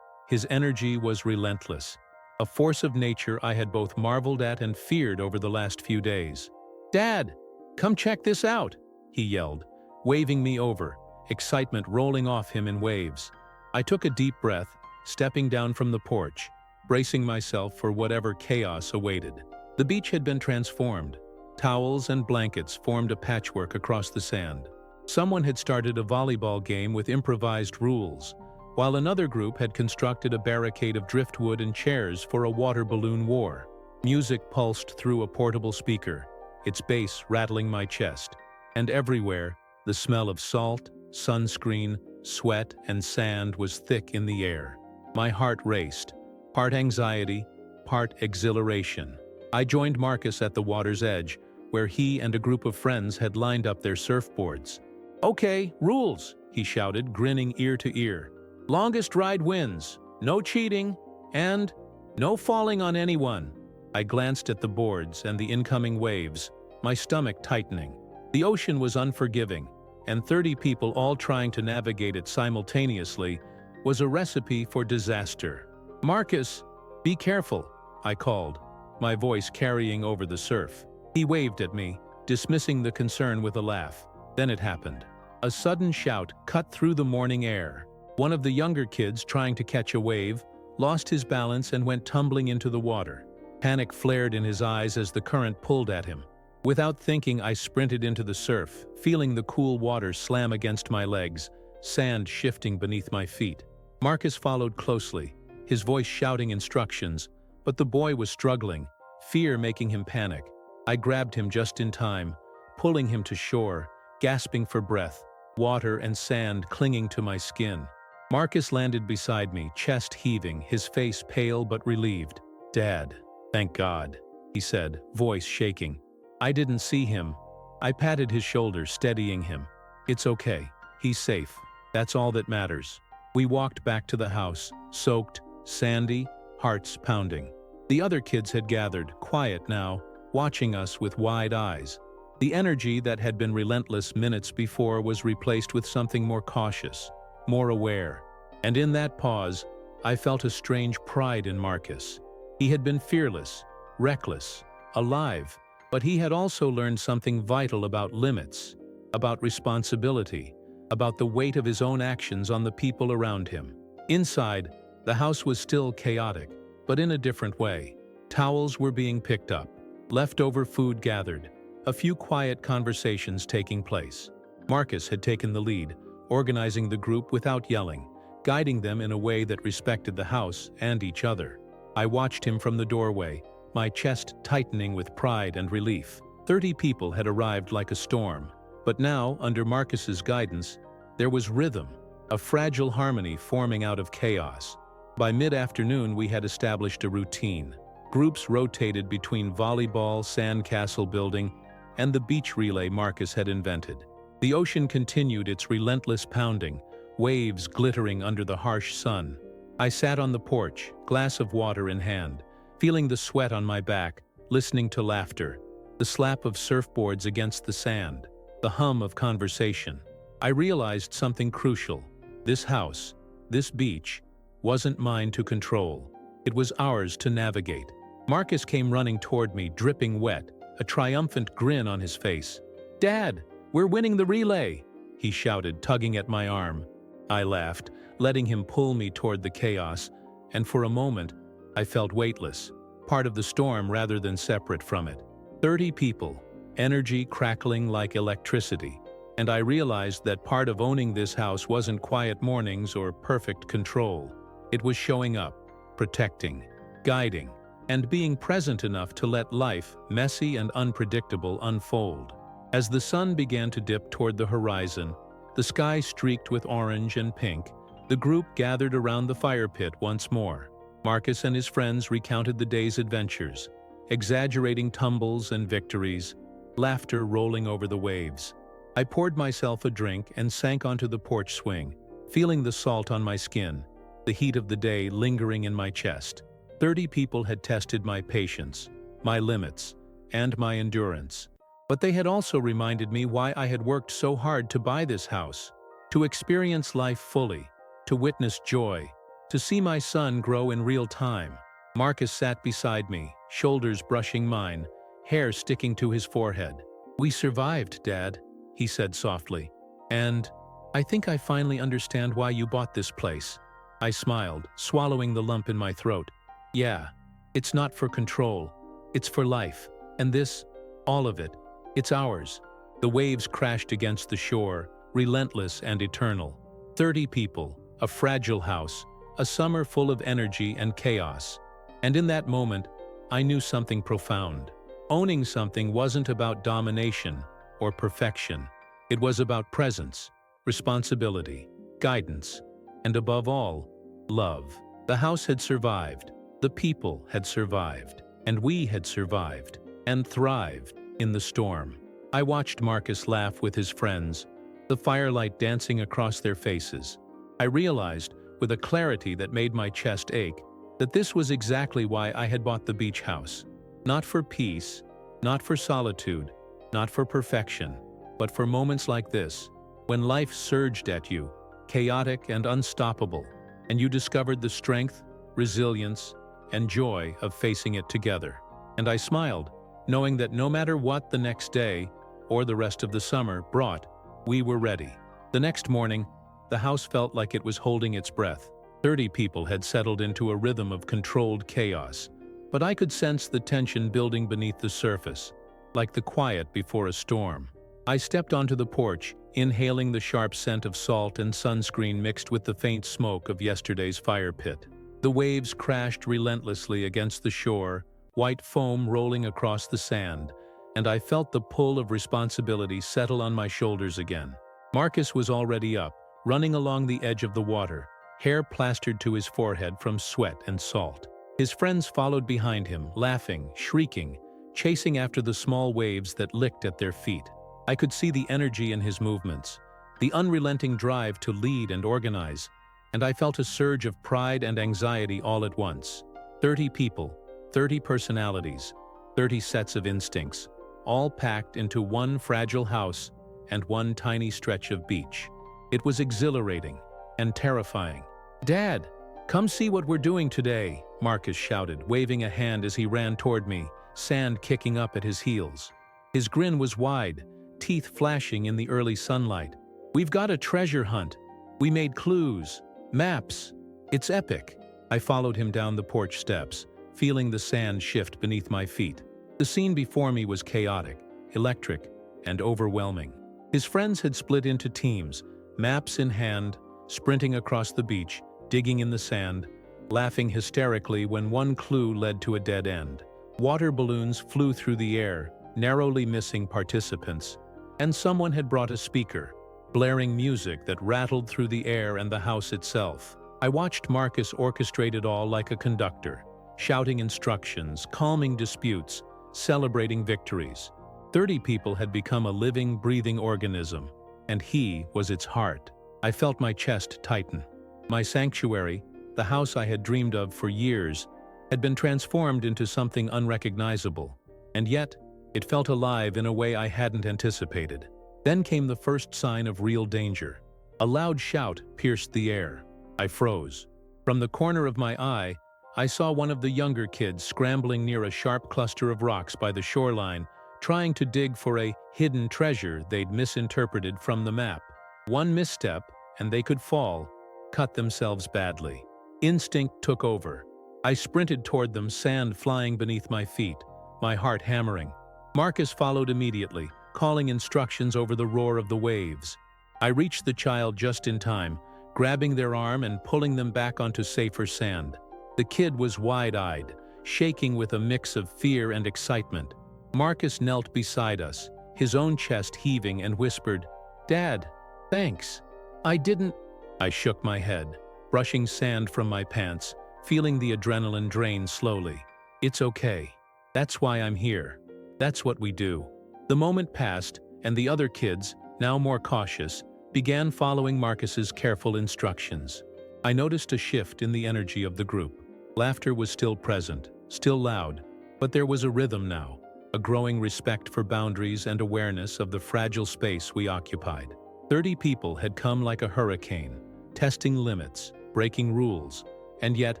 Speaker 1: His energy was relentless, a force of nature I had both marveled at and feared over the last few days. "Dad, come check this out," he yelled, waving me over, excitement rolling off him in waves. I took a deep breath, stepping down from the porch, bracing myself for whatever chaos awaited. The beach had been transformed. Towels and blankets formed a patchwork across the sand. Someone had started a volleyball game with improvised rules, while another group had constructed a barricade of driftwood and chairs for a water balloon war. Music pulsed through a portable speaker, its bass rattling my chest. And everywhere, the smell of salt, sunscreen, sweat, and sand was thick in the air. My heart raced, part anxiety, part exhilaration. I joined Marcus at the water's edge, where he and a group of friends had lined up their surfboards. "Okay, rules," he shouted, grinning ear to ear. "Longest ride wins, no cheating, and no falling on anyone." I glanced at the boards and the incoming waves, my stomach tightening. The ocean was unforgiving, and 30 people all trying to navigate it simultaneously was a recipe for disaster. "Marcus, be careful," I called, my voice carrying over the surf. He waved at me, dismissing the concern with a laugh. Then it happened. A sudden shout cut through the morning air. One of the younger kids, trying to catch a wave, lost his balance and went tumbling into the water. Panic flared in his eyes as the current pulled at him. Without thinking, I sprinted into the surf, feeling the cool water slam against my legs, sand shifting beneath my feet. Marcus followed closely, his voice shouting instructions, but the boy was struggling, fear making him panic. I grabbed him just in time, pulling him to shore, gasping for breath, water and sand clinging to my skin. Marcus landed beside me, chest heaving, his face pale but relieved. "Dad, thank God," he said, voice shaking. I didn't see him. I patted his shoulder, steadying him. "It's okay. He's safe. That's all that matters." We walked back to the house, soaked, sandy, hearts pounding. The other kids had gathered, quiet now, watching us with wide eyes. The energy that had been relentless minutes before was replaced with something more cautious, more aware. And in that pause, I felt a strange pride in Marcus. He had been fearless, reckless, alive, but he had also learned something vital about limits, about responsibility, about the weight of his own actions on the people around him. Inside, the house was still chaotic, but in a different way. Towels were being picked up, leftover food gathered, a few quiet conversations taking place. Marcus had taken the lead, organizing the group without yelling, guiding them in a way that respected the house and each other. I watched him from the doorway, my chest tightening with pride and relief. 30 people had arrived like a storm, but now, under Marcus's guidance, there was rhythm, a fragile harmony forming out of chaos. By mid-afternoon, we had established a routine. Groups rotated between volleyball, sandcastle building, and the beach relay Marcus had invented. The ocean continued its relentless pounding, waves glittering under the harsh sun. I sat on the porch, glass of water in hand, feeling the sweat on my back, listening to laughter, the slap of surfboards against the sand, the hum of conversation. I realized something crucial. This house, this beach, wasn't mine to control. It was ours to navigate. Marcus came running toward me, dripping wet, a triumphant grin on his face. "Dad, we're winning the relay!" he shouted, tugging at my arm. I laughed, letting him pull me toward the chaos, and for a moment, I felt weightless, part of the storm rather than separate from it. 30 people, energy crackling like electricity, and I realized that part of owning this house wasn't quiet mornings or perfect control. It was showing up, protecting, guiding, and being present enough to let life, messy and unpredictable, unfold. As the sun began to dip toward the horizon, the sky streaked with orange and pink, the group gathered around the fire pit once more. Marcus and his friends recounted the day's adventures, exaggerating tumbles and victories, laughter rolling over the waves. I poured myself a drink and sank onto the porch swing, feeling the salt on my skin, the heat of the day lingering in my chest. 30 people had tested my patience, my limits, and my endurance. But they had also reminded me why I had worked so hard to buy this house, to experience life fully, to witness joy, to see my son grow in real time. Marcus sat beside me, shoulders brushing mine, hair sticking to his forehead. "We survived, Dad," he said softly. "And I think I finally understand why you bought this place." I smiled, swallowing the lump in my throat. "Yeah, it's not for control. It's for life. And this, all of it, it's ours." The waves crashed against the shore, relentless and eternal. 30 people, a fragile house, a summer full of energy and chaos. And in that moment, I knew something profound. Owning something wasn't about domination or perfection. It was about presence, responsibility, guidance, and above all, love. The house had survived, the people had survived, and we had survived and thrived in the storm. I watched Marcus laugh with his friends, the firelight dancing across their faces. I realized, with a clarity that made my chest ache, that this was exactly why I had bought the beach house. Not for peace, not for solitude, not for perfection, but for moments like this, when life surged at you, chaotic and unstoppable, and you discovered the strength, resilience, and joy of facing it together. And I smiled, knowing that no matter what the next day, or the rest of the summer, brought, we were ready. The next morning, the house felt like it was holding its breath. 30 people had settled into a rhythm of controlled chaos, but I could sense the tension building beneath the surface, like the quiet before a storm. I stepped onto the porch, inhaling the sharp scent of salt and sunscreen mixed with the faint smoke of yesterday's fire pit. The waves crashed relentlessly against the shore, white foam rolling across the sand, and I felt the pull of responsibility settle on my shoulders again. Marcus was already up, running along the edge of the water, hair plastered to his forehead from sweat and salt. His friends followed behind him, laughing, shrieking, chasing after the small waves that licked at their feet. I could see the energy in his movements, the unrelenting drive to lead and organize, and I felt a surge of pride and anxiety all at once. 30 people, 30 personalities, 30 sets of instincts, all packed into one fragile house and one tiny stretch of beach. It was exhilarating and terrifying. "Dad, come see what we're doing today," Marcus shouted, waving a hand as he ran toward me, sand kicking up at his heels. His grin was wide, teeth flashing in the early sunlight. "We've got a treasure hunt. We made clues, maps. It's epic." I followed him down the porch steps, feeling the sand shift beneath my feet. The scene before me was chaotic, electric, and overwhelming. His friends had split into teams, maps in hand, sprinting across the beach, digging in the sand, laughing hysterically when one clue led to a dead end. Water balloons flew through the air, narrowly missing participants, and someone had brought a speaker, blaring music that rattled through the air and the house itself. I watched Marcus orchestrate it all like a conductor, shouting instructions, calming disputes, celebrating victories. 30 people had become a living, breathing organism, and he was its heart. I felt my chest tighten. My sanctuary, the house I had dreamed of for years, had been transformed into something unrecognizable, and yet it felt alive in a way I hadn't anticipated. Then came the first sign of real danger. A loud shout pierced the air. I froze. From the corner of my eye, I saw one of the younger kids scrambling near a sharp cluster of rocks by the shoreline, trying to dig for a hidden treasure they'd misinterpreted from the map. One misstep, and they could fall, cut themselves badly. Instinct took over. I sprinted toward them, sand flying beneath my feet, my heart hammering. Marcus followed immediately, calling instructions over the roar of the waves. I reached the child just in time, grabbing their arm and pulling them back onto safer sand. The kid was wide-eyed, shaking with a mix of fear and excitement. Marcus knelt beside us, his own chest heaving, and whispered, "Dad, thanks. I didn't—" I shook my head, brushing sand from my pants, feeling the adrenaline drain slowly. "It's okay. That's why I'm here. That's what we do." The moment passed, and the other kids, now more cautious, began following Marcus's careful instructions. I noticed a shift in the energy of the group. Laughter was still present, still loud, but there was a rhythm now, a growing respect for boundaries and awareness of the fragile space we occupied. 30 people had come like a hurricane, testing limits, breaking rules, and yet,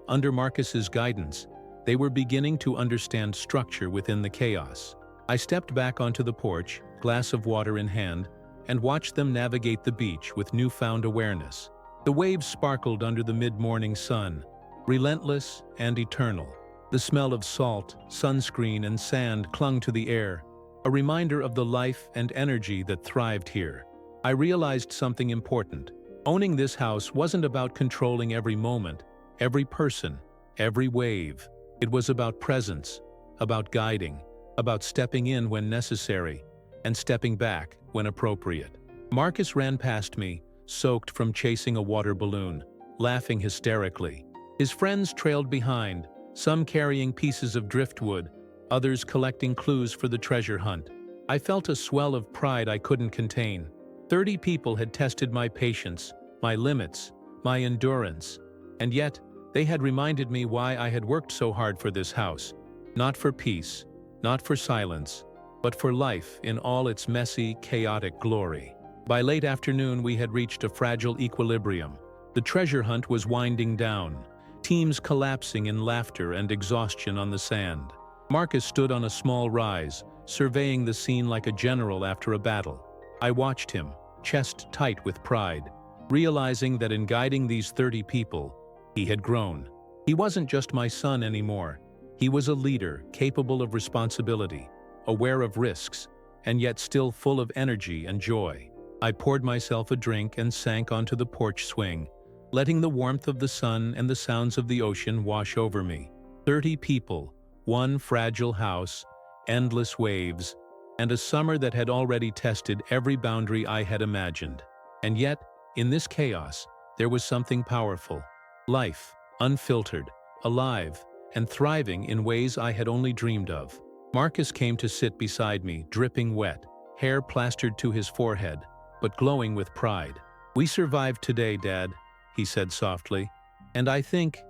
Speaker 1: under Marcus's guidance, they were beginning to understand structure within the chaos. I stepped back onto the porch, glass of water in hand, and watched them navigate the beach with newfound awareness. The waves sparkled under the mid-morning sun, relentless and eternal. The smell of salt, sunscreen, and sand clung to the air, a reminder of the life and energy that thrived here. I realized something important. Owning this house wasn't about controlling every moment, every person, every wave. It was about presence, about guiding, about stepping in when necessary, and stepping back when appropriate. Marcus ran past me, soaked from chasing a water balloon, laughing hysterically. His friends trailed behind, some carrying pieces of driftwood, others collecting clues for the treasure hunt. I felt a swell of pride I couldn't contain. 30 people had tested my patience, my limits, my endurance, and yet they had reminded me why I had worked so hard for this house. Not for peace, not for silence, but for life in all its messy, chaotic glory. By late afternoon, we had reached a fragile equilibrium. The treasure hunt was winding down, teams collapsing in laughter and exhaustion on the sand. Marcus stood on a small rise, surveying the scene like a general after a battle. I watched him, chest tight with pride, realizing that in guiding these 30 people, he had grown. He wasn't just my son anymore. He was a leader capable of responsibility, aware of risks, and yet still full of energy and joy. I poured myself a drink and sank onto the porch swing, letting the warmth of the sun and the sounds of the ocean wash over me. 30 people, one fragile house, endless waves, and a summer that had already tested every boundary I had imagined. And yet, in this chaos, there was something powerful. Life, unfiltered, alive, and thriving in ways I had only dreamed of. Marcus came to sit beside me, dripping wet, hair plastered to his forehead, but glowing with pride. "We survived today, Dad," he said softly, "and I think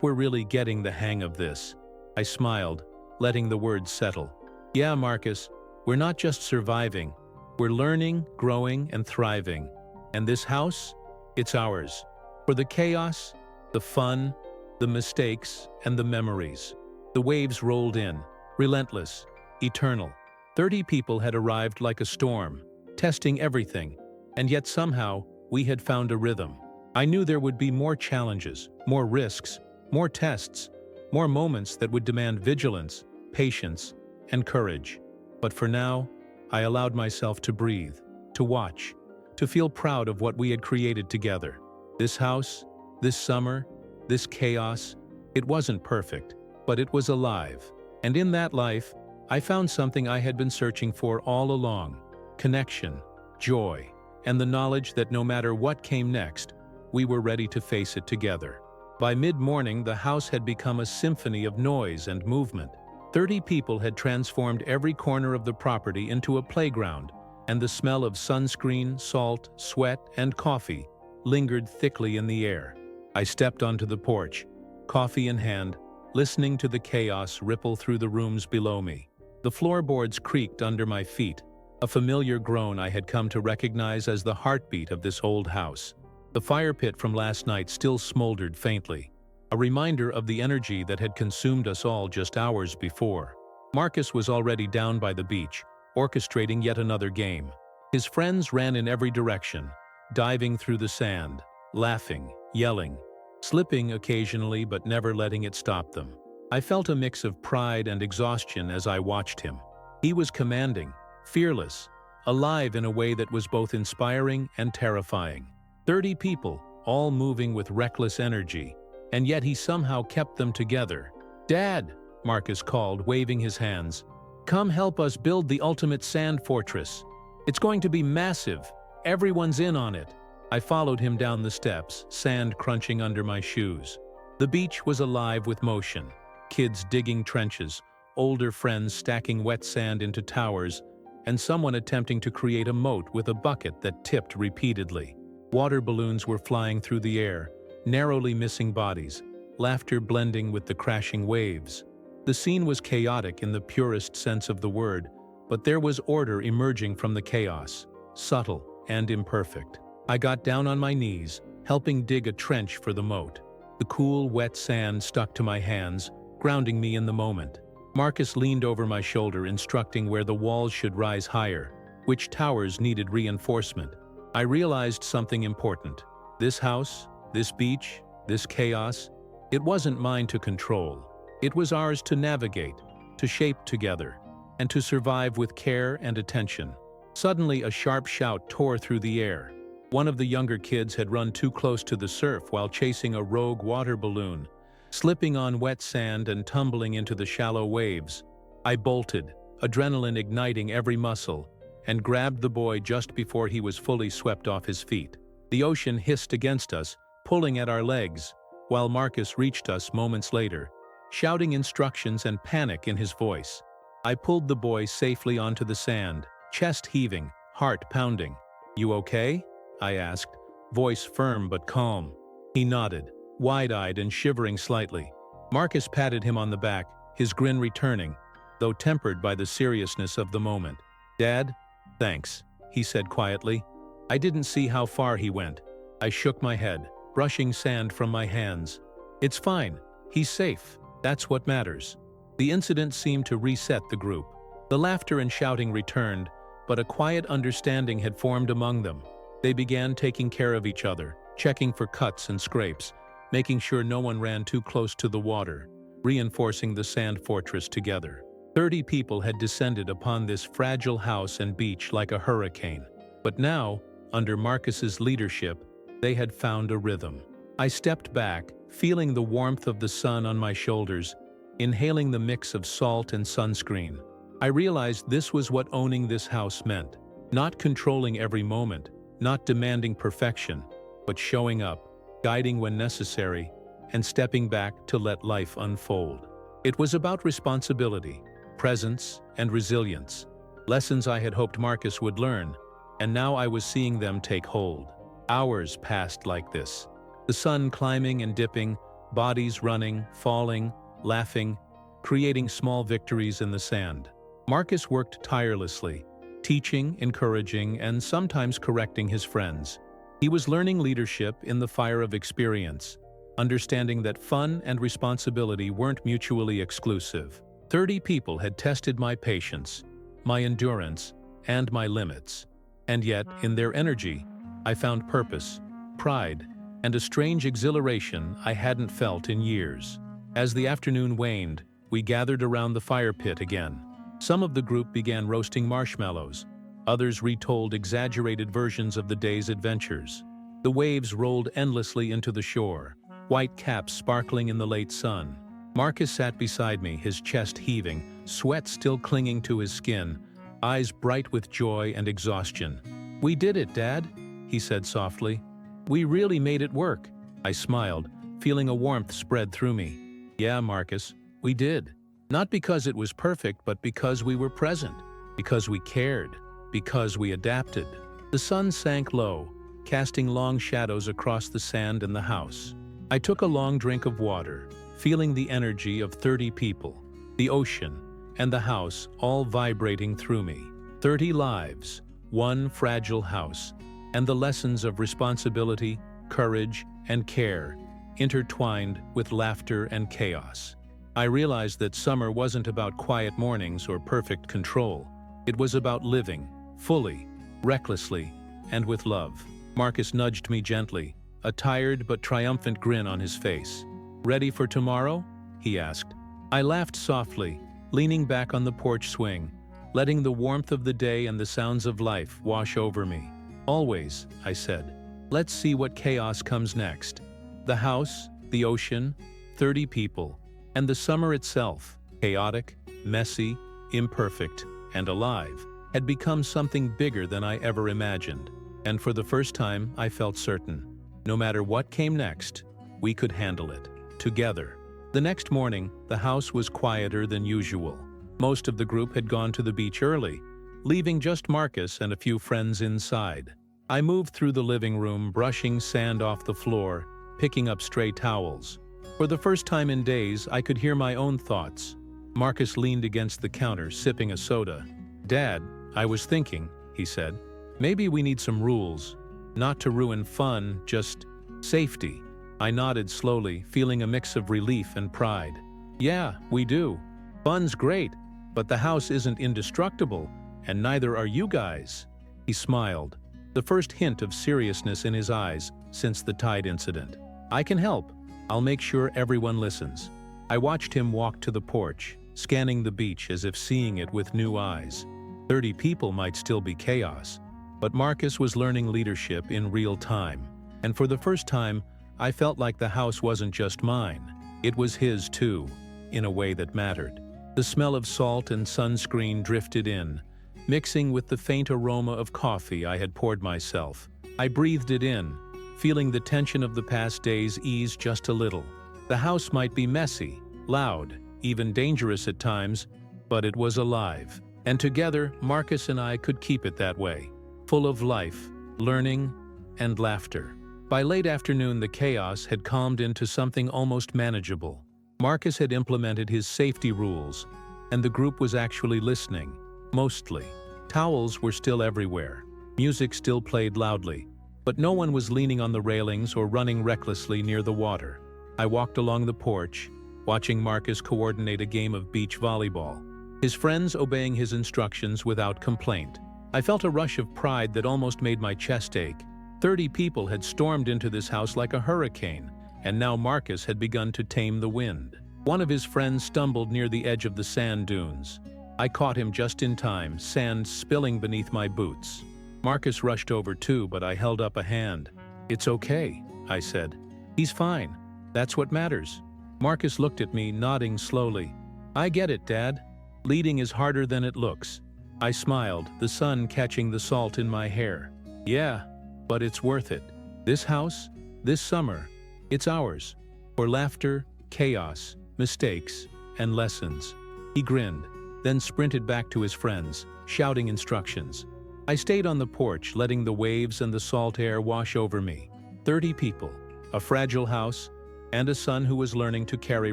Speaker 1: we're really getting the hang of this." I smiled, letting the words settle. "Yeah, Marcus, we're not just surviving. We're learning, growing, and thriving. And this house? It's ours. For the chaos, the fun, the mistakes, and the memories." The waves rolled in, relentless, eternal. 30 people had arrived like a storm, testing everything, and yet somehow we had found a rhythm. I knew there would be more challenges, more risks, more tests, more moments that would demand vigilance, patience, and courage. But for now, I allowed myself to breathe. to watch, to feel proud of what we had created together. This house, this summer, this chaos, it wasn't perfect, but it was alive. And in that life, I found something I had been searching for all along: connection, joy, and the knowledge that no matter what came next, we were ready to face it together. By mid-morning, the house had become a symphony of noise and movement. 30 people had transformed every corner of the property into a playground, and the smell of sunscreen, salt, sweat, and coffee lingered thickly in the air. I stepped onto the porch, coffee in hand, listening to the chaos ripple through the rooms below me. The floorboards creaked under my feet, a familiar groan I had come to recognize as the heartbeat of this old house. The fire pit from last night still smoldered faintly, a reminder of the energy that had consumed us all just hours before. Marcus was already down by the beach, orchestrating yet another game. His friends ran in every direction, diving through the sand, laughing, yelling, slipping occasionally but never letting it stop them. I felt a mix of pride and exhaustion as I watched him. He was commanding, fearless, alive in a way that was both inspiring and terrifying. 30 people, all moving with reckless energy, and yet he somehow kept them together. "Dad," Marcus called, waving his hands. "Come help us build the ultimate sand fortress. It's going to be massive. Everyone's in on it." I followed him down the steps, sand crunching under my shoes. The beach was alive with motion. Kids digging trenches, older friends stacking wet sand into towers, and someone attempting to create a moat with a bucket that tipped repeatedly. Water balloons were flying through the air, narrowly missing bodies, laughter blending with the crashing waves. The scene was chaotic in the purest sense of the word, but there was order emerging from the chaos, subtle and imperfect. I got down on my knees, helping dig a trench for the moat. The cool, wet sand stuck to my hands, grounding me in the moment. Marcus leaned over my shoulder, instructing where the walls should rise higher, which towers needed reinforcement. I realized something important. This house, this beach, this chaos, it wasn't mine to control. It was ours to navigate, to shape together, and to survive with care and attention. Suddenly, a sharp shout tore through the air. One of the younger kids had run too close to the surf while chasing a rogue water balloon, slipping on wet sand and tumbling into the shallow waves. I bolted, adrenaline igniting every muscle, and grabbed the boy just before he was fully swept off his feet. The ocean hissed against us, pulling at our legs, while Marcus reached us moments later, shouting instructions and panic in his voice. I pulled the boy safely onto the sand, chest heaving, heart pounding. "You okay?" I asked, voice firm but calm. He nodded, wide-eyed and shivering slightly. Marcus patted him on the back, his grin returning, though tempered by the seriousness of the moment. "Dad, thanks," he said quietly. I didn't see how far he went. I shook my head, brushing sand from my hands. "It's fine. He's safe. That's what matters." The incident seemed to reset the group. The laughter and shouting returned, but a quiet understanding had formed among them. They began taking care of each other, checking for cuts and scrapes, making sure no one ran too close to the water, reinforcing the sand fortress together. 30 people had descended upon this fragile house and beach like a hurricane. But now, under Marcus's leadership, they had found a rhythm. I stepped back, feeling the warmth of the sun on my shoulders, inhaling the mix of salt and sunscreen. I realized this was what owning this house meant. Not controlling every moment, not demanding perfection, but showing up, guiding when necessary, and stepping back to let life unfold. It was about responsibility, presence, and resilience, lessons I had hoped Marcus would learn, and now I was seeing them take hold. Hours passed like this, the sun climbing and dipping, bodies running, falling, laughing, creating small victories in the sand. Marcus worked tirelessly, teaching, encouraging, and sometimes correcting his friends. He was learning leadership in the fire of experience, understanding that fun and responsibility weren't mutually exclusive. 30 people had tested my patience, my endurance, and my limits. And yet, in their energy, I found purpose, pride, and a strange exhilaration I hadn't felt in years. As the afternoon waned, we gathered around the fire pit again. Some of the group began roasting marshmallows, Others retold exaggerated versions of the day's adventures. The waves rolled endlessly into the shore, white caps sparkling in the late sun. Marcus sat beside me, his chest heaving, sweat still clinging to his skin, eyes bright with joy and exhaustion. "We did it, Dad," he said softly. "We really made it work." I smiled, feeling a warmth spread through me. "Yeah, Marcus, we did. Not because it was perfect, but because we were present, because we cared, because we adapted." The sun sank low, casting long shadows across the sand and the house. I took a long drink of water, feeling the energy of 30 people, the ocean, and the house all vibrating through me. 30 lives, one fragile house, and the lessons of responsibility, courage, and care, intertwined with laughter and chaos. I realized that summer wasn't about quiet mornings or perfect control. It was about living, fully, recklessly, and with love. Marcus nudged me gently, a tired but triumphant grin on his face. "Ready for tomorrow?" he asked. I laughed softly, leaning back on the porch swing, letting the warmth of the day and the sounds of life wash over me. "Always," I said. "Let's see what chaos comes next." The house, the ocean, 30 people, and the summer itself, chaotic, messy, imperfect, and alive, had become something bigger than I ever imagined. And for the first time, I felt certain. No matter what came next, we could handle it, together. The next morning, the house was quieter than usual. Most of the group had gone to the beach early, leaving just Marcus and a few friends inside. I moved through the living room, brushing sand off the floor, picking up stray towels. For the first time in days, I could hear my own thoughts. Marcus leaned against the counter, sipping a soda. "Dad, I was thinking," he said, "maybe we need some rules. Not to ruin fun, just safety." I nodded slowly, feeling a mix of relief and pride. "Yeah, we do. Fun's great, but the house isn't indestructible, and neither are you guys." He smiled, the first hint of seriousness in his eyes since the tide incident. "I can help. I'll make sure everyone listens." I watched him walk to the porch, scanning the beach as if seeing it with new eyes. 30 people might still be chaos, but Marcus was learning leadership in real time. And for the first time, I felt like the house wasn't just mine. It was his too, in a way that mattered. The smell of salt and sunscreen drifted in, mixing with the faint aroma of coffee I had poured myself. I breathed it in, feeling the tension of the past days ease just a little. The house might be messy, loud, even dangerous at times, but it was alive. And together, Marcus and I could keep it that way, full of life, learning, and laughter. By late afternoon, the chaos had calmed into something almost manageable. Marcus had implemented his safety rules, and the group was actually listening, mostly. Towels were still everywhere. Music still played loudly, but no one was leaning on the railings or running recklessly near the water. I walked along the porch, watching Marcus coordinate a game of beach volleyball, his friends obeying his instructions without complaint. I felt a rush of pride that almost made my chest ache. 30 people had stormed into this house like a hurricane, and now Marcus had begun to tame the wind. One of his friends stumbled near the edge of the sand dunes. I caught him just in time, sand spilling beneath my boots. Marcus rushed over too, but I held up a hand. "It's okay," I said. "He's fine. That's what matters." Marcus looked at me, nodding slowly. "I get it, Dad. Leading is harder than it looks." I smiled, the sun catching the salt in my hair. "Yeah, but it's worth it. This house, this summer, it's ours. For laughter, chaos, mistakes, and lessons." He grinned, then sprinted back to his friends, shouting instructions. I stayed on the porch, letting the waves and the salt air wash over me. 30 people, a fragile house, and a son who was learning to carry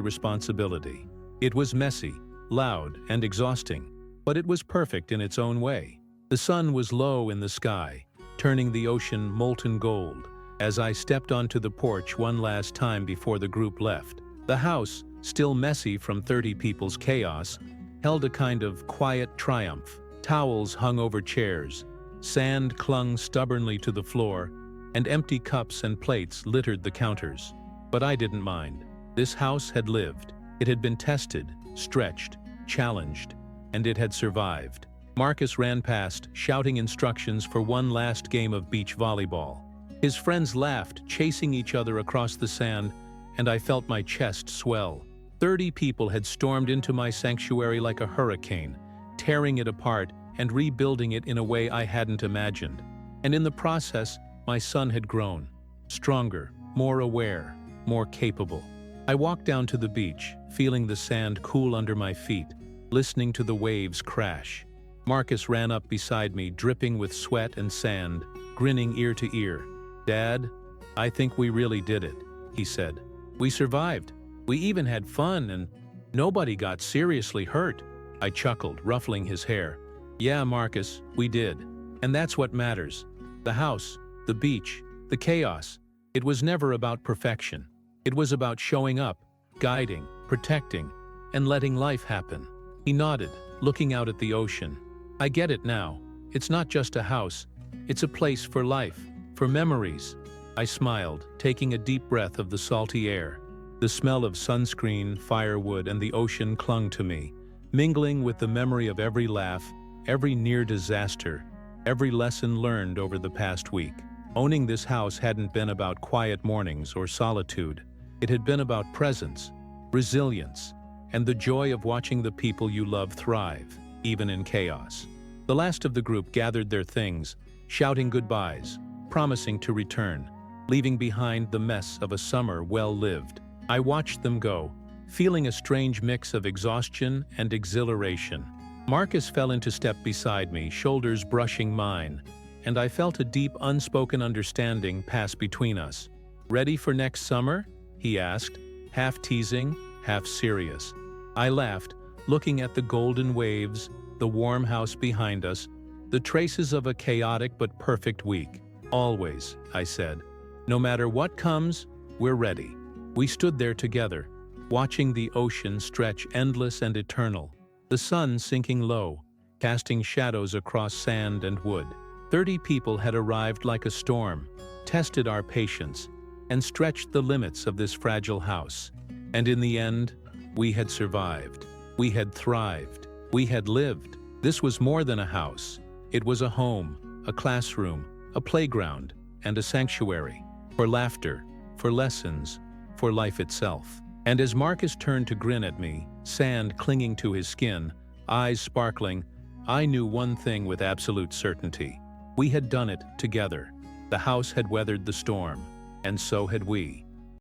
Speaker 1: responsibility. It was messy, loud, and exhausting, but it was perfect in its own way. The sun was low in the sky, turning the ocean molten gold, as I stepped onto the porch one last time before the group left. The house, still messy from 30 people's chaos, held a kind of quiet triumph. Towels hung over chairs, sand clung stubbornly to the floor, and empty cups and plates littered the counters. But I didn't mind. This house had lived. It had been tested, stretched, challenged, and it had survived. Marcus ran past, shouting instructions for one last game of beach volleyball. His friends laughed, chasing each other across the sand, and I felt my chest swell. 30 people had stormed into my sanctuary like a hurricane, tearing it apart and rebuilding it in a way I hadn't imagined. And in the process, my son had grown. Stronger, more aware, more capable. I walked down to the beach, feeling the sand cool under my feet, listening to the waves crash. Marcus ran up beside me, dripping with sweat and sand, grinning ear to ear. "Dad, I think we really did it," he said. "We survived. We even had fun and nobody got seriously hurt." I chuckled, ruffling his hair. "Yeah, Marcus, we did. And that's what matters. The house, the beach, the chaos. It was never about perfection. It was about showing up, guiding, protecting, and letting life happen." He nodded, looking out at the ocean. "I get it now. It's not just a house. It's a place for life, for memories." I smiled, taking a deep breath of the salty air. The smell of sunscreen, firewood, and the ocean clung to me, mingling with the memory of every laugh, every near disaster, every lesson learned over the past week. Owning this house hadn't been about quiet mornings or solitude. It had been about presence, resilience, and the joy of watching the people you love thrive, even in chaos. The last of the group gathered their things, shouting goodbyes, promising to return, leaving behind the mess of a summer well lived. I watched them go, feeling a strange mix of exhaustion and exhilaration. Marcus fell into step beside me, shoulders brushing mine, and I felt a deep, unspoken understanding pass between us. "Ready for next summer?" he asked, half teasing, half serious. I laughed, looking at the golden waves, the warm house behind us, the traces of a chaotic but perfect week. "Always," I said. "No matter what comes, we're ready." We stood there together, watching the ocean stretch endless and eternal, the sun sinking low, casting shadows across sand and wood. 30 people had arrived like a storm, tested our patience, and stretched the limits of this fragile house. And in the end, we had survived. We had thrived. We had lived. This was more than a house. It was a home, a classroom, a playground, and a sanctuary. For laughter, for lessons, for life itself. And as Marcus turned to grin at me, sand clinging to his skin, eyes sparkling, I knew one thing with absolute certainty. We had done it together. The house had weathered the storm, and so had we.